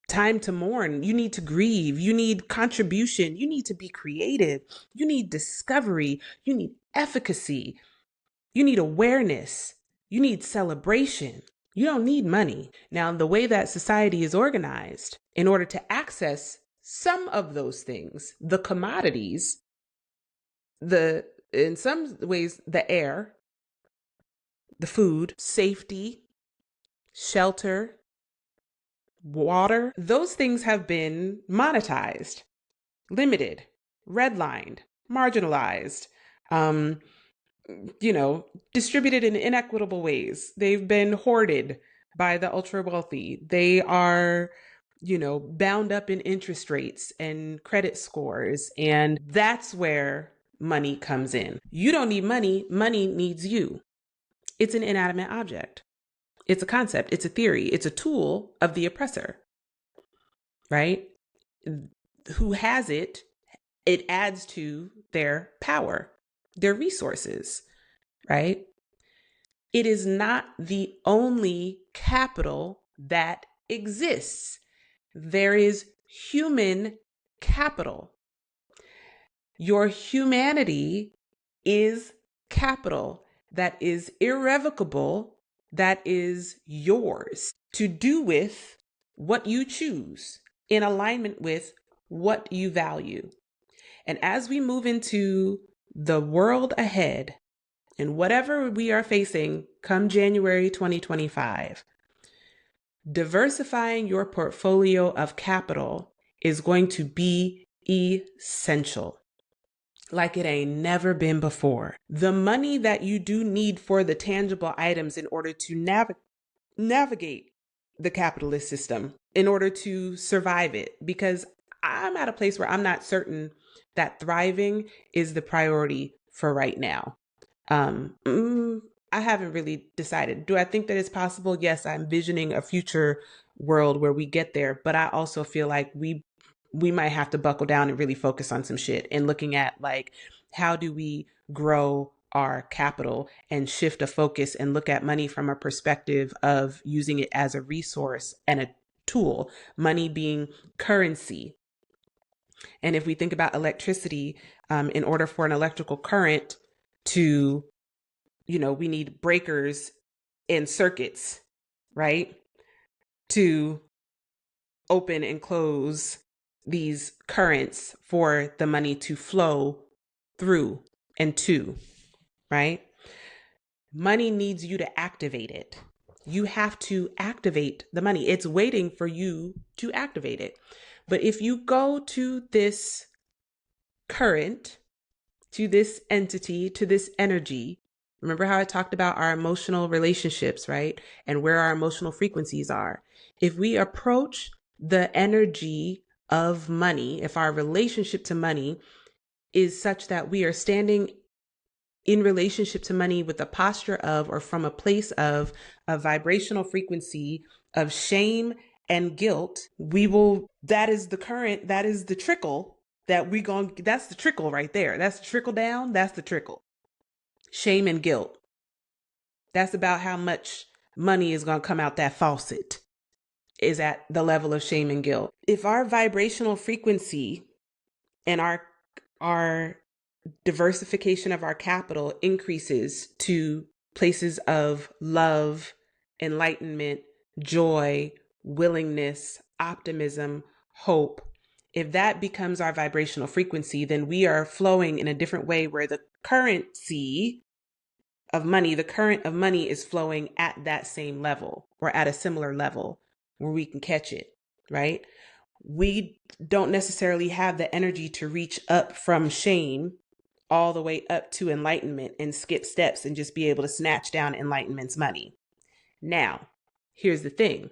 time to mourn. You need to grieve. You need contribution. You need to be creative. You need discovery. You need efficacy. You need awareness. You need celebration. You don't need money. Now, the way that society is organized, in order to access some of those things, the commodities, in some ways, the air, the food, safety, shelter, water, those things have been monetized, limited, redlined, marginalized, um, distributed in inequitable ways. They've been hoarded by the ultra wealthy. They are, bound up in interest rates and credit scores. And that's where money comes in. You don't need money. Money needs you. It's an inanimate object. It's a concept. It's a theory. It's a tool of the oppressor, right? Who has it? It adds to their power, their resources, right? It is not the only capital that exists. There is human capital. Your humanity is capital that is irrevocable, that is yours to do with what you choose in alignment with what you value. And as we move into the world ahead and whatever we are facing come January 2025, diversifying your portfolio of capital is going to be essential. Like it ain't never been before. The money that you do need for the tangible items in order to navigate the capitalist system, in order to survive it, because I'm at a place where I'm not certain that thriving is the priority for right now. I haven't really decided. Do I think that it's possible? Yes, I'm envisioning a future world where we get there, but I also feel like we might have to buckle down and really focus on some shit and looking at like, how do we grow our capital and shift a focus and look at money from a perspective of using it as a resource and a tool, money being currency. And if we think about electricity, in order for an electrical current to, we need breakers and circuits, right? To open and close these currents for the money to flow through and to, right? Money needs you to activate it. You have to activate the money. It's waiting for you to activate it. But if you go to this current, to this entity, to this energy, remember how I talked about our emotional relationships, right? And where our emotional frequencies are. If we approach the energy of money, if our relationship to money is such that we are standing in relationship to money with a posture of, or from a place of a vibrational frequency of shame and guilt, that is the current, that is the trickle that's the trickle right there. That's the trickle down. That's the trickle. Shame and guilt. That's about how much money is going to come out that faucet, is at the level of shame and guilt. If our vibrational frequency and our diversification of our capital increases to places of love, enlightenment, joy, willingness, optimism, hope, if that becomes our vibrational frequency, then we are flowing in a different way where the currency of money, the current of money is flowing at that same level or at a similar level where we can catch it, right? We don't necessarily have the energy to reach up from shame all the way up to enlightenment and skip steps and just be able to snatch down enlightenment's money. Now, here's the thing.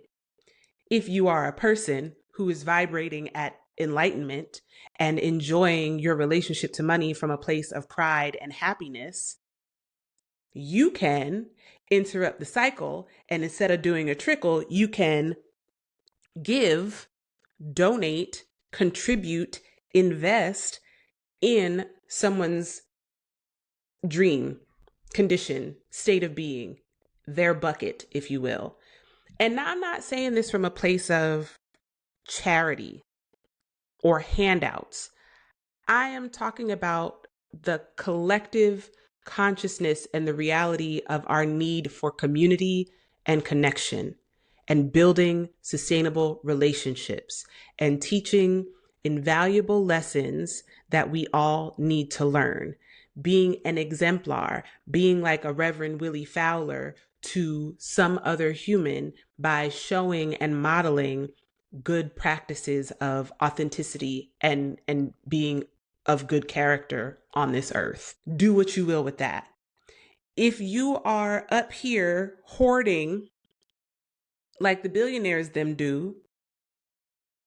If you are a person who is vibrating at enlightenment and enjoying your relationship to money from a place of pride and happiness, you can interrupt the cycle, and instead of doing a trickle, you can give, donate, contribute, invest in someone's dream, condition, state of being, their bucket, if you will. And I'm not saying this from a place of charity or handouts. I am talking about the collective consciousness and the reality of our need for community and connection and building sustainable relationships and teaching invaluable lessons that we all need to learn. Being an exemplar, being like a Reverend Willie Fowler to some other human by showing and modeling good practices of authenticity and being of good character on this earth. Do what you will with that. If you are up here hoarding like the billionaires them do,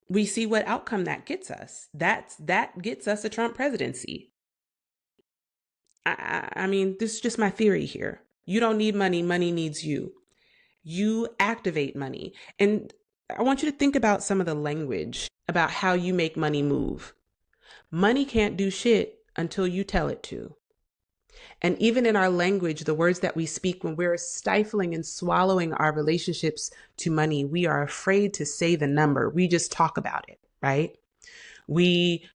we see what outcome that gets us. That gets us a Trump presidency. I mean, this is just my theory here. You don't need money, money needs you. You activate money. And I want you to think about some of the language about how you make money move. Money can't do shit until you tell it to. And even in our language, the words that we speak, when we're stifling and swallowing our relationships to money, we are afraid to say the number. We just talk about it, right? We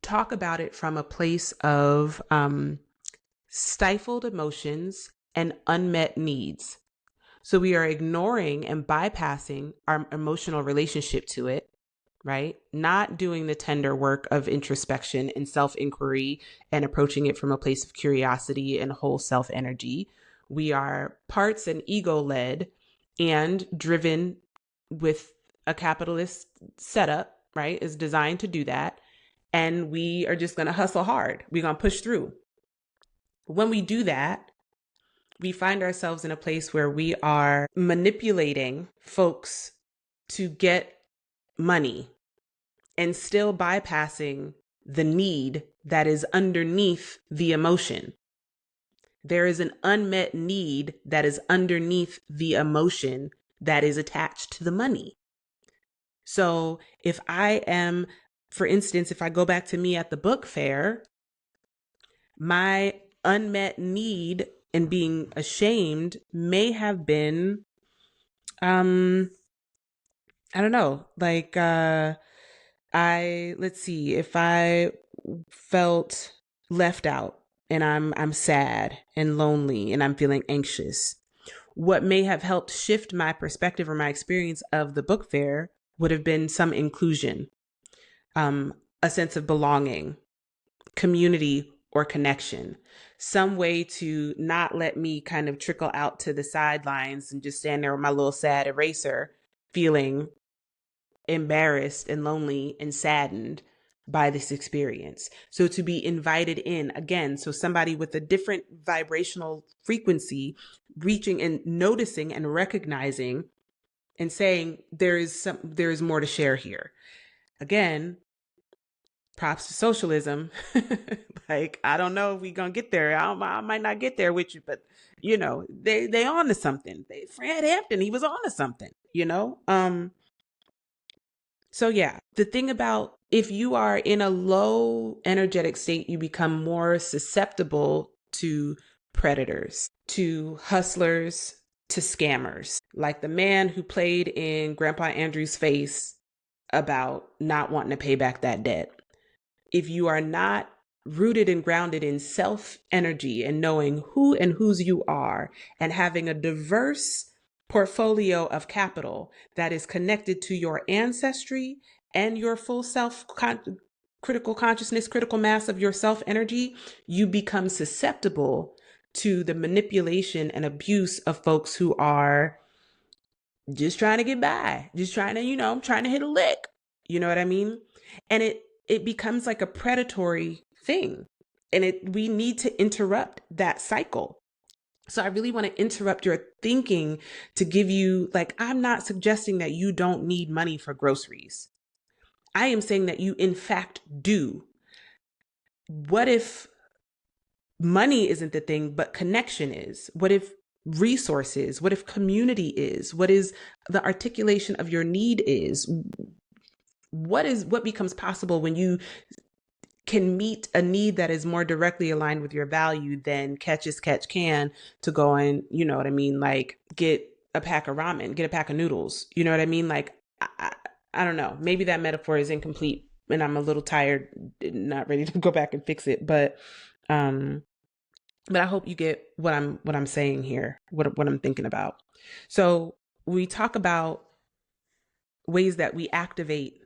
talk about it from a place of stifled emotions and unmet needs. So we are ignoring and bypassing our emotional relationship to it, right? Not doing the tender work of introspection and self-inquiry and approaching it from a place of curiosity and whole self energy. We are parts and ego-led and driven with a capitalist setup, right? Is designed to do that. And we are just going to hustle hard. We're going to push through. When we do that, we find ourselves in a place where we are manipulating folks to get money and still bypassing the need that is underneath the emotion. There is an unmet need that is underneath the emotion that is attached to the money. So if I am, for instance, if I go back to me at the book fair, my unmet need and being ashamed may have been, I don't know, like, let's see, if I felt left out and I'm sad and lonely and I'm feeling anxious, what may have helped shift my perspective or my experience of the book fair would have been some inclusion, a sense of belonging, community, or connection, some way to not let me kind of trickle out to the sidelines and just stand there with my little sad eraser, feeling embarrassed and lonely and saddened by this experience. So to be invited in again, so somebody with a different vibrational frequency reaching and noticing and recognizing and saying there is more to share here. Again, props to socialism. Like, I don't know if we gonna get there. I might not get there with you, but you know, they on to something. Fred Hampton, he was on to something, you know? So yeah, the thing about if you are in a low energetic state, you become more susceptible to predators, to hustlers, to scammers. Like the man who played in Grandpa Andrew's face about not wanting to pay back that debt. If you are not rooted and grounded in self energy and knowing who and whose you are and having a diverse portfolio of capital that is connected to your ancestry and your full self critical consciousness, critical mass of your self energy, you become susceptible to the manipulation and abuse of folks who are just trying to get by, just trying to, trying to hit a lick. You know what I mean? And it becomes like a predatory thing. And we need to interrupt that cycle. So I really want to interrupt your thinking to give you, like, I'm not suggesting that you don't need money for groceries. I am saying that you in fact do. What if money isn't the thing, but connection is? What if resources? What if community is? What is the articulation of your need is? What becomes possible when you can meet a need that is more directly aligned with your value than catch as catch can to go and, you know what I mean, like get a pack of ramen, get a pack of noodles. You know what I mean? Like, I don't know. Maybe that metaphor is incomplete and I'm a little tired, not ready to go back and fix it. Um, but I hope you get what I'm saying here, what I'm thinking about. So we talk about ways that we activate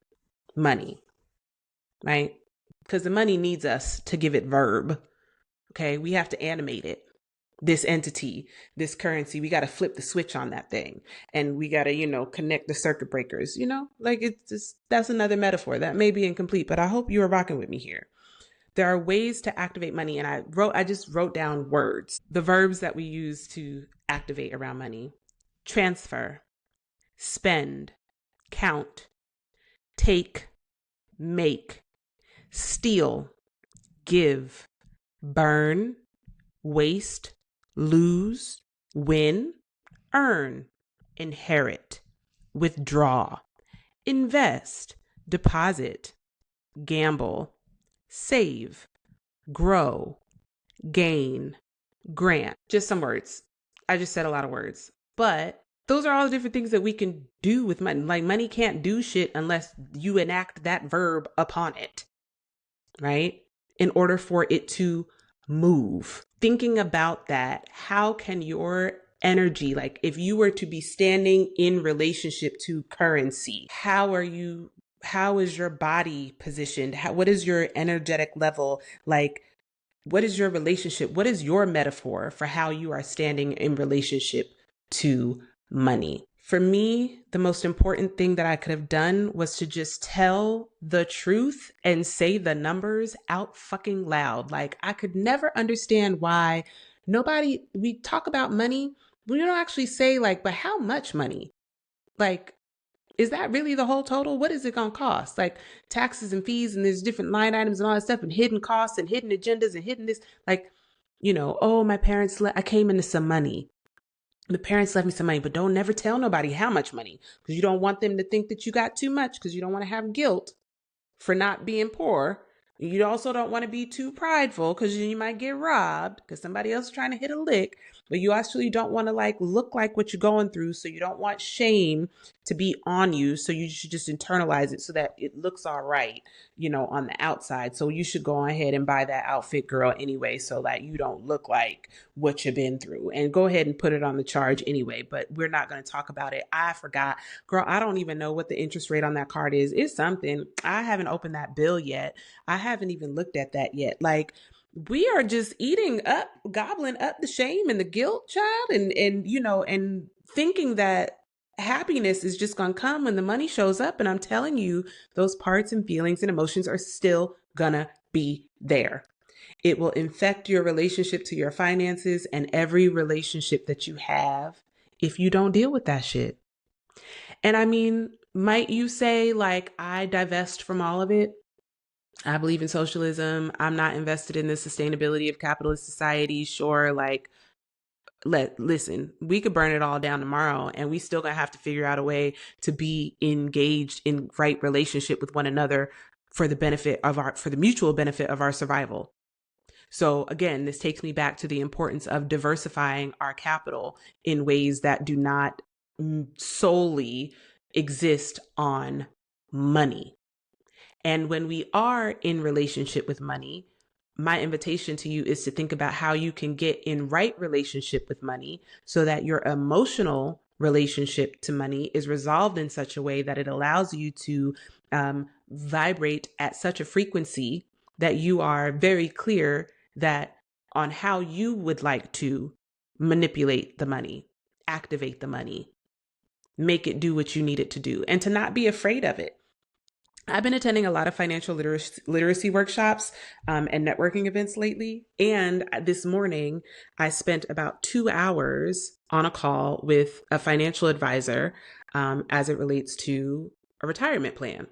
money, right? Because the money needs us to give it verb. Okay, we have to animate it. This entity, this currency, we got to flip the switch on that thing, and we got to, connect the circuit breakers. Like it's just, that's another metaphor that may be incomplete, but I hope you are rocking with me here. There are ways to activate money, and I just wrote down words, the verbs that we use to activate around money: transfer, spend, count, take, make, steal, give, burn, waste, lose, win, earn, inherit, withdraw, invest, deposit, gamble, save, grow, gain, grant. Just some words. I just said a lot of words. But those are all the different things that we can do with money. Like, money can't do shit unless you enact that verb upon it, right? In order for it to move. Thinking about that, how can your energy, like if you were to be standing in relationship to currency, how is your body positioned? What is your energetic level? Like, what is your relationship? What is your metaphor for how you are standing in relationship to money? For me, the most important thing that I could have done was to just tell the truth and say the numbers out fucking loud. Like, I could never understand why we talk about money, we don't actually say like, but how much money? Like, is that really the whole total? What is it going to cost? Like taxes and fees, and there's different line items and all that stuff, and hidden costs and hidden agendas and hidden this, like, oh, my parents, I came into some money. The parents left me some money, but don't never tell nobody how much money, because you don't want them to think that you got too much, because you don't want to have guilt for not being poor. You also don't want to be too prideful, because you might get robbed because somebody else is trying to hit a lick. But you actually don't want to like look like what you're going through. So you don't want shame to be on you. So you should just internalize it so that it looks all right, on the outside. So you should go ahead and buy that outfit, girl, anyway, so that you don't look like what you've been through, and go ahead and put it on the charge anyway. But we're not going to talk about it. I forgot, girl. I don't even know what the interest rate on that card is. It's something. I haven't opened that bill yet. I haven't even looked at that yet. Like, we are just gobbling up the shame and the guilt, child, and thinking that happiness is just going to come when the money shows up. And I'm telling you, those parts and feelings and emotions are still gonna be there. It will infect your relationship to your finances and every relationship that you have if you don't deal with that shit. And I mean, might you say, like, I divest from all of it? I believe in socialism. I'm not invested in the sustainability of capitalist society. Sure, like, listen, we could burn it all down tomorrow, and we still gonna have to figure out a way to be engaged in right relationship with one another for the mutual benefit of our survival. So again, this takes me back to the importance of diversifying our capital in ways that do not solely exist on money. And when we are in relationship with money, my invitation to you is to think about how you can get in right relationship with money so that your emotional relationship to money is resolved in such a way that it allows you to vibrate at such a frequency that you are very clear that on how you would like to manipulate the money, activate the money, make it do what you need it to do, and to not be afraid of it. I've been attending a lot of financial literacy workshops and networking events lately. And this morning, I spent about 2 hours on a call with a financial advisor as it relates to a retirement plan.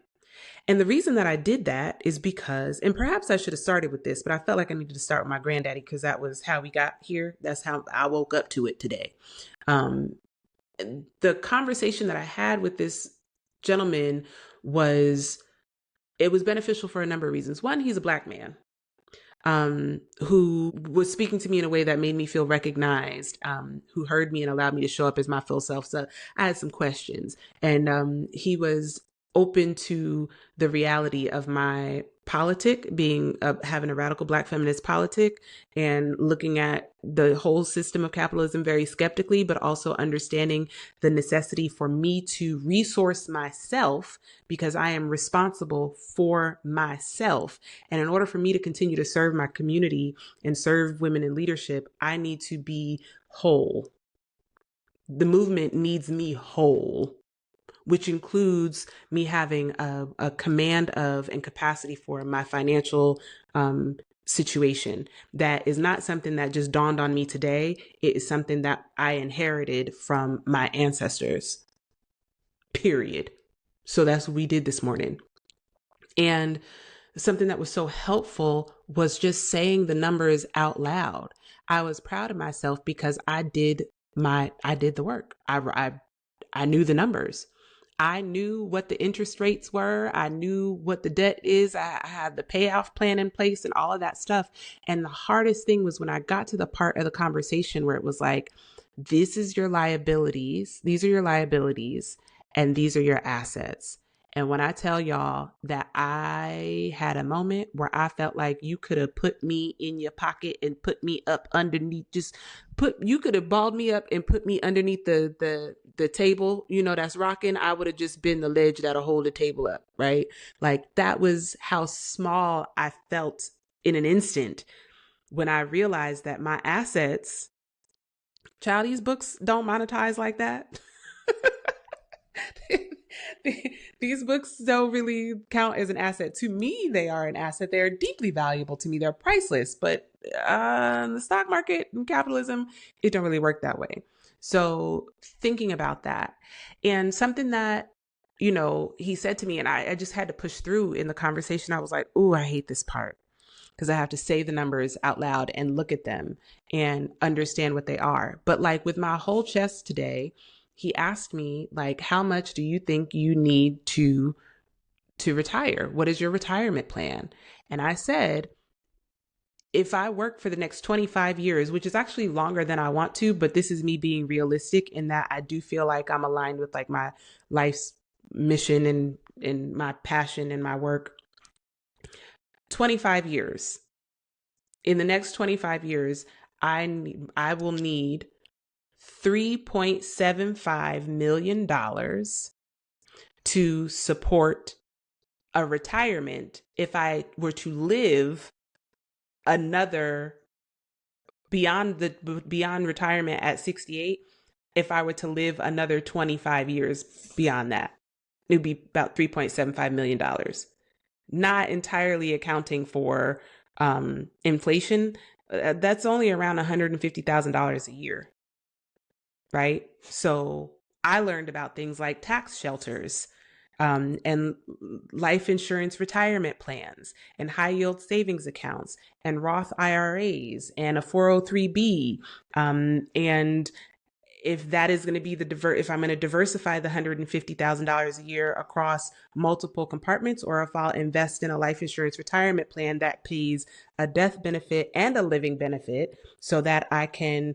And the reason that I did that is because, and perhaps I should have started with this, but I felt like I needed to start with my granddaddy because that was how we got here. That's how I woke up to it today. The conversation that I had with this gentleman was it was beneficial for a number of reasons. One, he's a Black man, who was speaking to me in a way that made me feel recognized, who heard me and allowed me to show up as my full self. So I had some questions, and he was open to the reality of my politic being having a radical Black feminist politic and looking at the whole system of capitalism very skeptically, but also understanding the necessity for me to resource myself because I am responsible for myself. And in order for me to continue to serve my community and serve women in leadership, I need to be whole. The movement needs me whole, which includes me having a command of and capacity for my financial situation. That is not something that just dawned on me today. It is something that I inherited from my ancestors, period. So that's what we did this morning. And something that was so helpful was just saying the numbers out loud. I was proud of myself because I did the work. I knew the numbers. I knew what the interest rates were. I knew what the debt is. I had the payoff plan in place and all of that stuff. And the hardest thing was when I got to the part of the conversation where it was like, this is your liabilities. These are your liabilities and these are your assets. And when I tell y'all that I had a moment where I felt like you could have put me in your pocket and put me up underneath, you could have balled me up and put me underneath the table, that's rocking. I would have just been the ledge that'll hold the table up, right? Like that was how small I felt in an instant when I realized that my assets, child, these books don't monetize like that. These books don't really count as an asset. To me, they are an asset. They're deeply valuable to me. They're priceless. But the stock market and capitalism, it don't really work that way. So thinking about that, and something that, he said to me, and I just had to push through in the conversation. I was like, ooh, I hate this part because I have to say the numbers out loud and look at them and understand what they are. But like with my whole chest today, he asked me, like, how much do you think you need to retire? What is your retirement plan? And I said, if I work for the next 25 years, which is actually longer than I want to, but this is me being realistic in that I do feel like I'm aligned with like my life's mission and my passion and my work. 25 years. In the next 25 years, I will need $3.75 million to support a retirement if I were to live another beyond retirement at 68. If I were to live another 25 years beyond that, it would be about $3.75 million, not entirely accounting for inflation. That's only around $150,000 a year. Right? So I learned about things like tax shelters, and life insurance retirement plans and high yield savings accounts and Roth IRAs and a 403B. And if that is going to be if I'm going to diversify the $150,000 a year across multiple compartments, or if I'll invest in a life insurance retirement plan that pays a death benefit and a living benefit so that I can,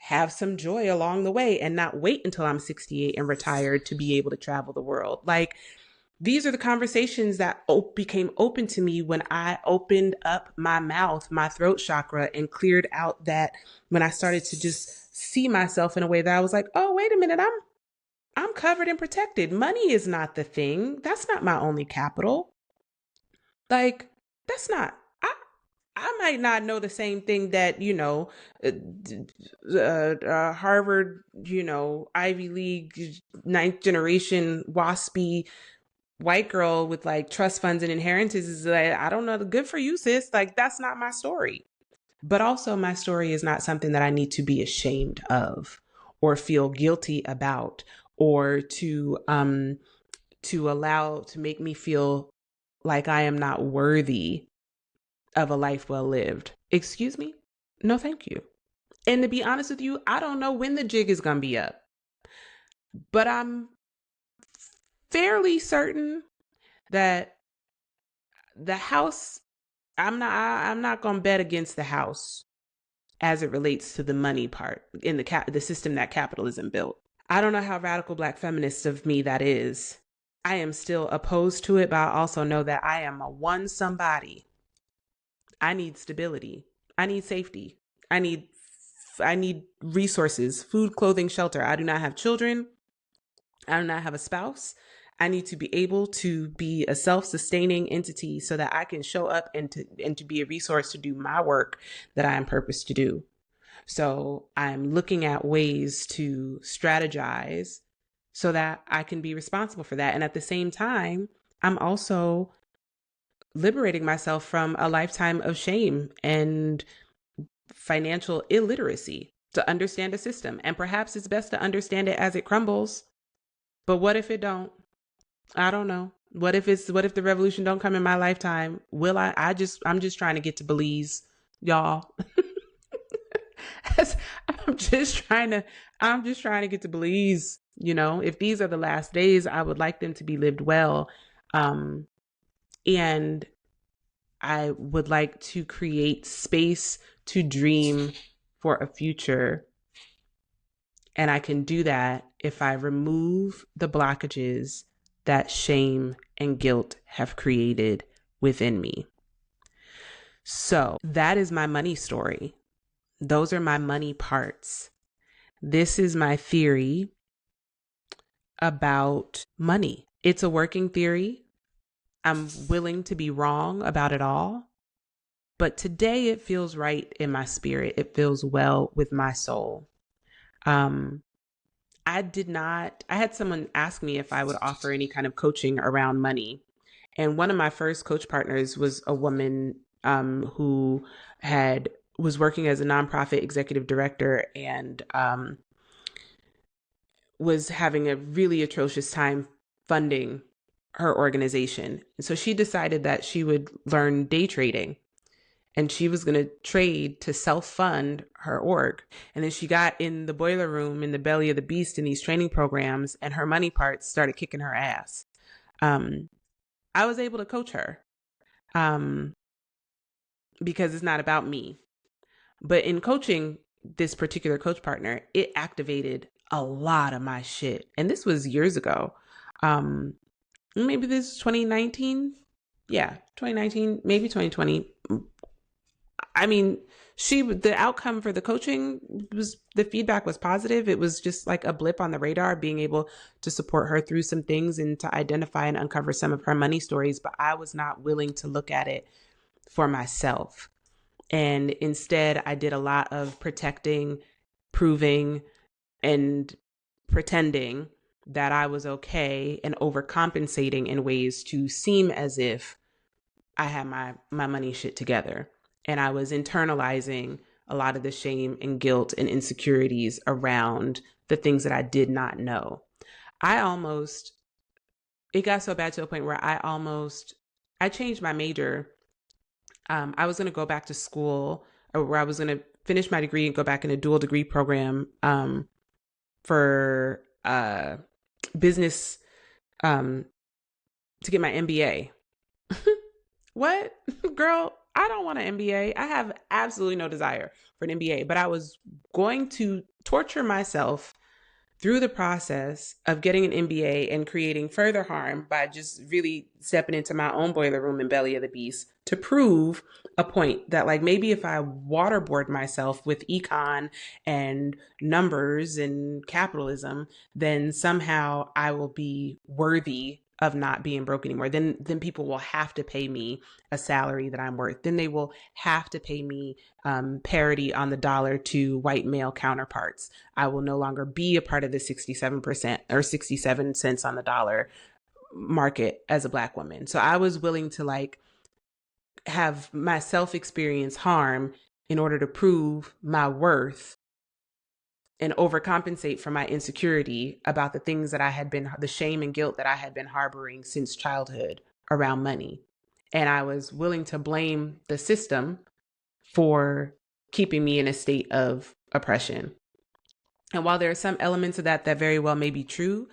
have some joy along the way and not wait until I'm 68 and retired to be able to travel the world. Like, these are the conversations that became open to me when I opened up my mouth, my throat chakra, and cleared out that when I started to just see myself in a way that I was like, oh, wait a minute, I'm covered and protected. Money is not the thing. That's not my only capital. Like, that's not, I might not know the same thing that, Harvard, Ivy League, ninth generation waspy white girl with like trust funds and inheritances is like, I don't know, good for you, sis. Like, that's not my story. But also my story is not something that I need to be ashamed of or feel guilty about, or to make me feel like I am not worthy of a life well lived. Excuse me? No, thank you. And to be honest with you, I don't know when the jig is going to be up, but I'm fairly certain that the house, I'm not going to bet against the house as it relates to the money part in the system that capitalism built. I don't know how radical Black feminist of me that is. I am still opposed to it, but I also know that I am a one somebody. I need stability. I need safety. I need I need resources, food, clothing, shelter. I do not have children. I do not have a spouse. I need to be able to be a self-sustaining entity so that I can show up and to be a resource to do my work that I am purposed to do. So I'm looking at ways to strategize so that I can be responsible for that. And at the same time, I'm also liberating myself from a lifetime of shame and financial illiteracy to understand a system. And perhaps it's best to understand it as it crumbles. But what if it don't? I don't know. What if the revolution don't come in my lifetime? Will I'm just trying to get to Belize, y'all. I'm just trying to get to Belize. You know, if these are the last days, I would like them to be lived well. And I would like to create space to dream for a future. And I can do that if I remove the blockages that shame and guilt have created within me. So that is my money story. Those are my money parts. This is my theory about money. It's a working theory. I'm willing to be wrong about it all. But today it feels right in my spirit. It feels well with my soul. I had someone ask me if I would offer any kind of coaching around money. And one of my first coach partners was a woman who was working as a nonprofit executive director and was having a really atrocious time funding her organization. And so she decided that she would learn day trading. And she was going to trade to self-fund her org. And then she got in the boiler room in the belly of the beast in these training programs, and her money parts started kicking her ass. I was able to coach her because it's not about me. But in coaching this particular coach partner, it activated a lot of my shit. And this was years ago. Maybe this is 2019. Yeah, 2019, maybe 2020. I mean, the outcome for the coaching the feedback was positive. It was just like a blip on the radar, being able to support her through some things and to identify and uncover some of her money stories. But I was not willing to look at it for myself. And instead, I did a lot of protecting, proving, and pretending that I was okay and overcompensating in ways to seem as if I had my money shit together. And I was internalizing a lot of the shame and guilt and insecurities around the things that I did not know. It got so bad to a point where I changed my major. I was going to go back to school, or where I was going to finish my degree and go back in a dual degree program for business to get my MBA. What? Girl, I don't want an MBA. I have absolutely no desire for an MBA, but I was going to torture myself through the process of getting an MBA and creating further harm by just really stepping into my own boiler room and belly of the beast to prove a point that, like, maybe if I waterboard myself with econ and numbers and capitalism, then somehow I will be worthy of not being broke anymore. Then people will have to pay me a salary that I'm worth. Then they will have to pay me parity on the dollar to white male counterparts. I will no longer be a part of the 67% or 67 cents on the dollar market as a Black woman. So I was willing to have myself experience harm in order to prove my worth and overcompensate for my insecurity about the things that the shame and guilt that I had been harboring since childhood around money. And I was willing to blame the system for keeping me in a state of oppression. And while there are some elements of that that very well may be true,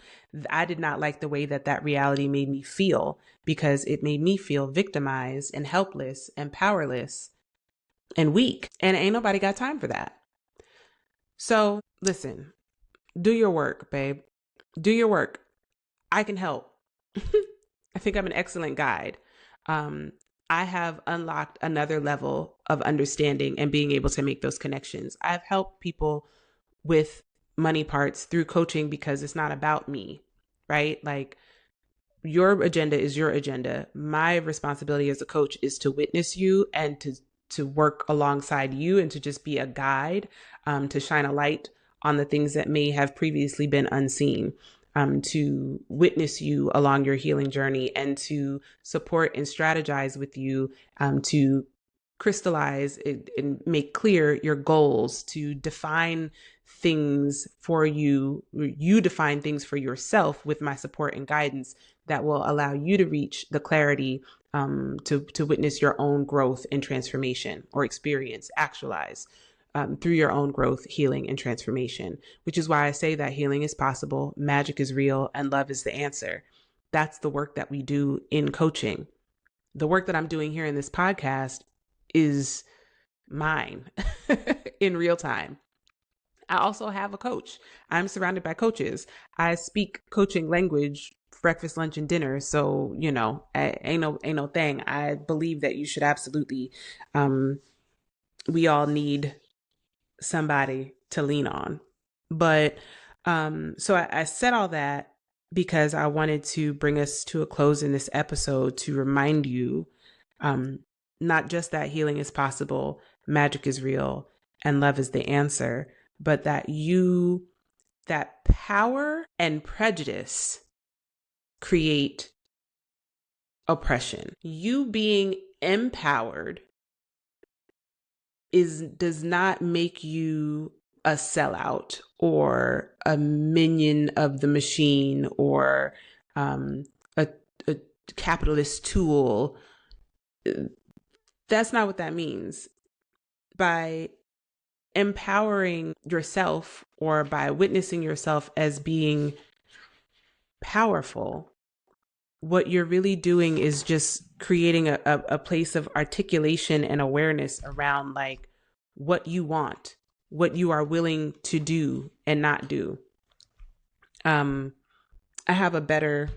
I did not like the way that that reality made me feel, because it made me feel victimized and helpless and powerless and weak. And ain't nobody got time for that. So listen, do your work, babe. Do your work. I can help. I think I'm an excellent guide. Um, I have unlocked another level of understanding and being able to make those connections. I've helped people with money parts through coaching because it's not about me, right? Like, your agenda is your agenda. My responsibility as a coach is to witness you and to work alongside you and to just be a guide, to shine a light on the things that may have previously been unseen, to witness you along your healing journey and to support and strategize with you, to crystallize it and make clear your goals, to define things for you. You define things for yourself with my support and guidance that will allow you to reach the clarity, to witness your own growth and transformation, or experience, actualize, through your own growth, healing, and transformation, which is why I say that healing is possible, magic is real, and love is the answer. That's the work that we do in coaching. The work that I'm doing here in this podcast is mine in real time. I also have a coach. I'm surrounded by coaches. I speak coaching language, breakfast, lunch, and dinner. So, ain't no thing. I believe that you should absolutely, we all need somebody to lean on. But, so I said all that because I wanted to bring us to a close in this episode to remind you, not just that healing is possible, magic is real, and love is the answer, but that power and prejudice create oppression. You being empowered does not make you a sellout or a minion of the machine, or a capitalist tool. That's not what that means. By empowering yourself, or by witnessing yourself as being powerful, what you're really doing is just creating a place of articulation and awareness around, like, what you want, what you are willing to do and not do. I have a better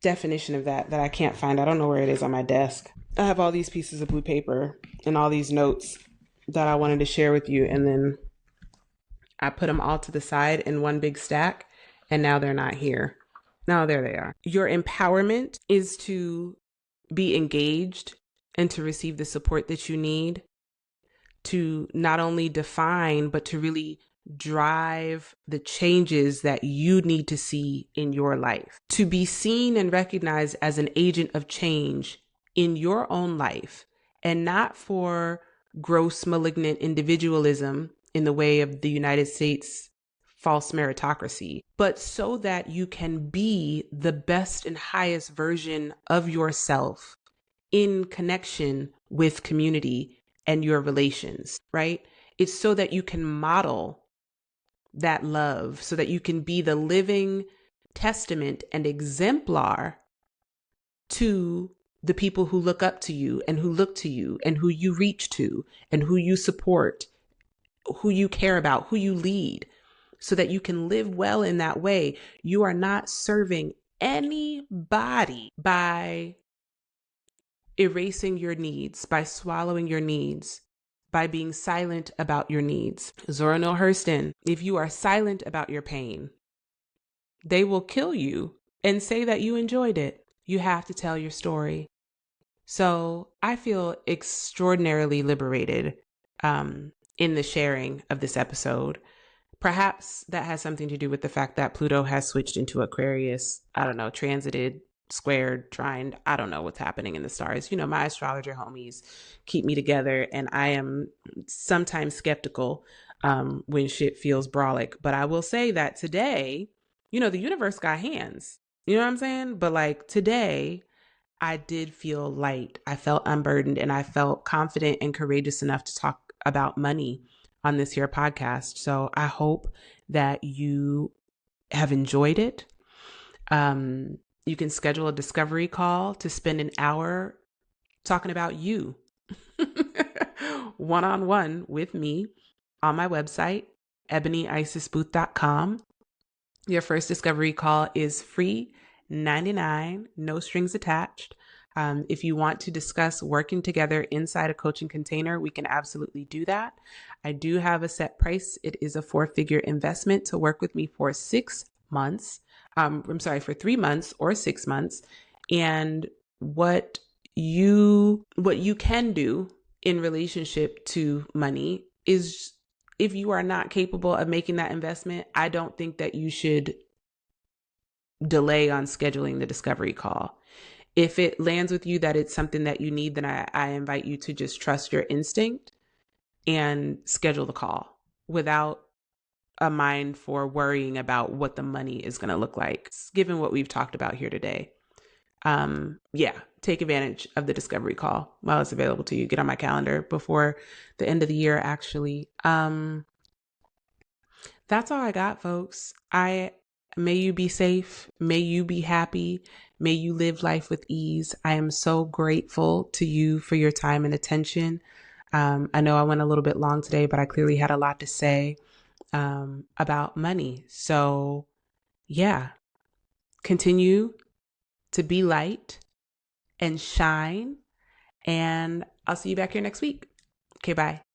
definition of that I can't find. I don't know where it is on my desk. I have all these pieces of blue paper and all these notes that I wanted to share with you, and then I put them all to the side in one big stack, and now they're not here. No, there they are. Your empowerment is to be engaged and to receive the support that you need to not only define, but to really drive the changes that you need to see in your life. To be seen and recognized as an agent of change in your own life, and not for gross malignant individualism in the way of the United States false meritocracy, but so that you can be the best and highest version of yourself in connection with community and your relations, right? It's so that you can model that love, so that you can be the living testament and exemplar to the people who look up to you and who look to you and who you reach to and who you support, who you care about, who you lead, so that you can live well in that way. You are not serving anybody by erasing your needs, by swallowing your needs, by being silent about your needs. Zora Neale Hurston, if you are silent about your pain, they will kill you and say that you enjoyed it. You have to tell your story. So I feel extraordinarily liberated in the sharing of this episode. Perhaps that has something to do with the fact that Pluto has switched into Aquarius. I don't know, transited, squared, trined. I don't know what's happening in the stars. My astrologer homies keep me together, and I am sometimes skeptical when shit feels brolic. But I will say that today, the universe got hands. You know what I'm saying? But like today, I did feel light. I felt unburdened, and I felt confident and courageous enough to talk about money on this here podcast. So I hope that you have enjoyed it. You can schedule a discovery call to spend an hour talking about you one-on-one with me on my website, ebonyisisbooth.com. Your first discovery call is free, 99, no strings attached. If you want to discuss working together inside a coaching container, we can absolutely do that. I do have a set price. It is a 4-figure investment to work with me for 6 months. For 3 months or 6 months. And what you can do in relationship to money is, if you are not capable of making that investment, I don't think that you should delay on scheduling the discovery call. If it lands with you that it's something that you need, then I invite you to just trust your instinct and schedule the call without a mind for worrying about what the money is going to look like, given what we've talked about here today. Take advantage of the discovery call while it's available to you. Get on my calendar before the end of the year, actually. That's all I got, folks. May you be safe. May you be happy. May you live life with ease. I am so grateful to you for your time and attention. I know I went a little bit long today, but I clearly had a lot to say about money. So continue to be light and shine. And I'll see you back here next week. Okay, bye.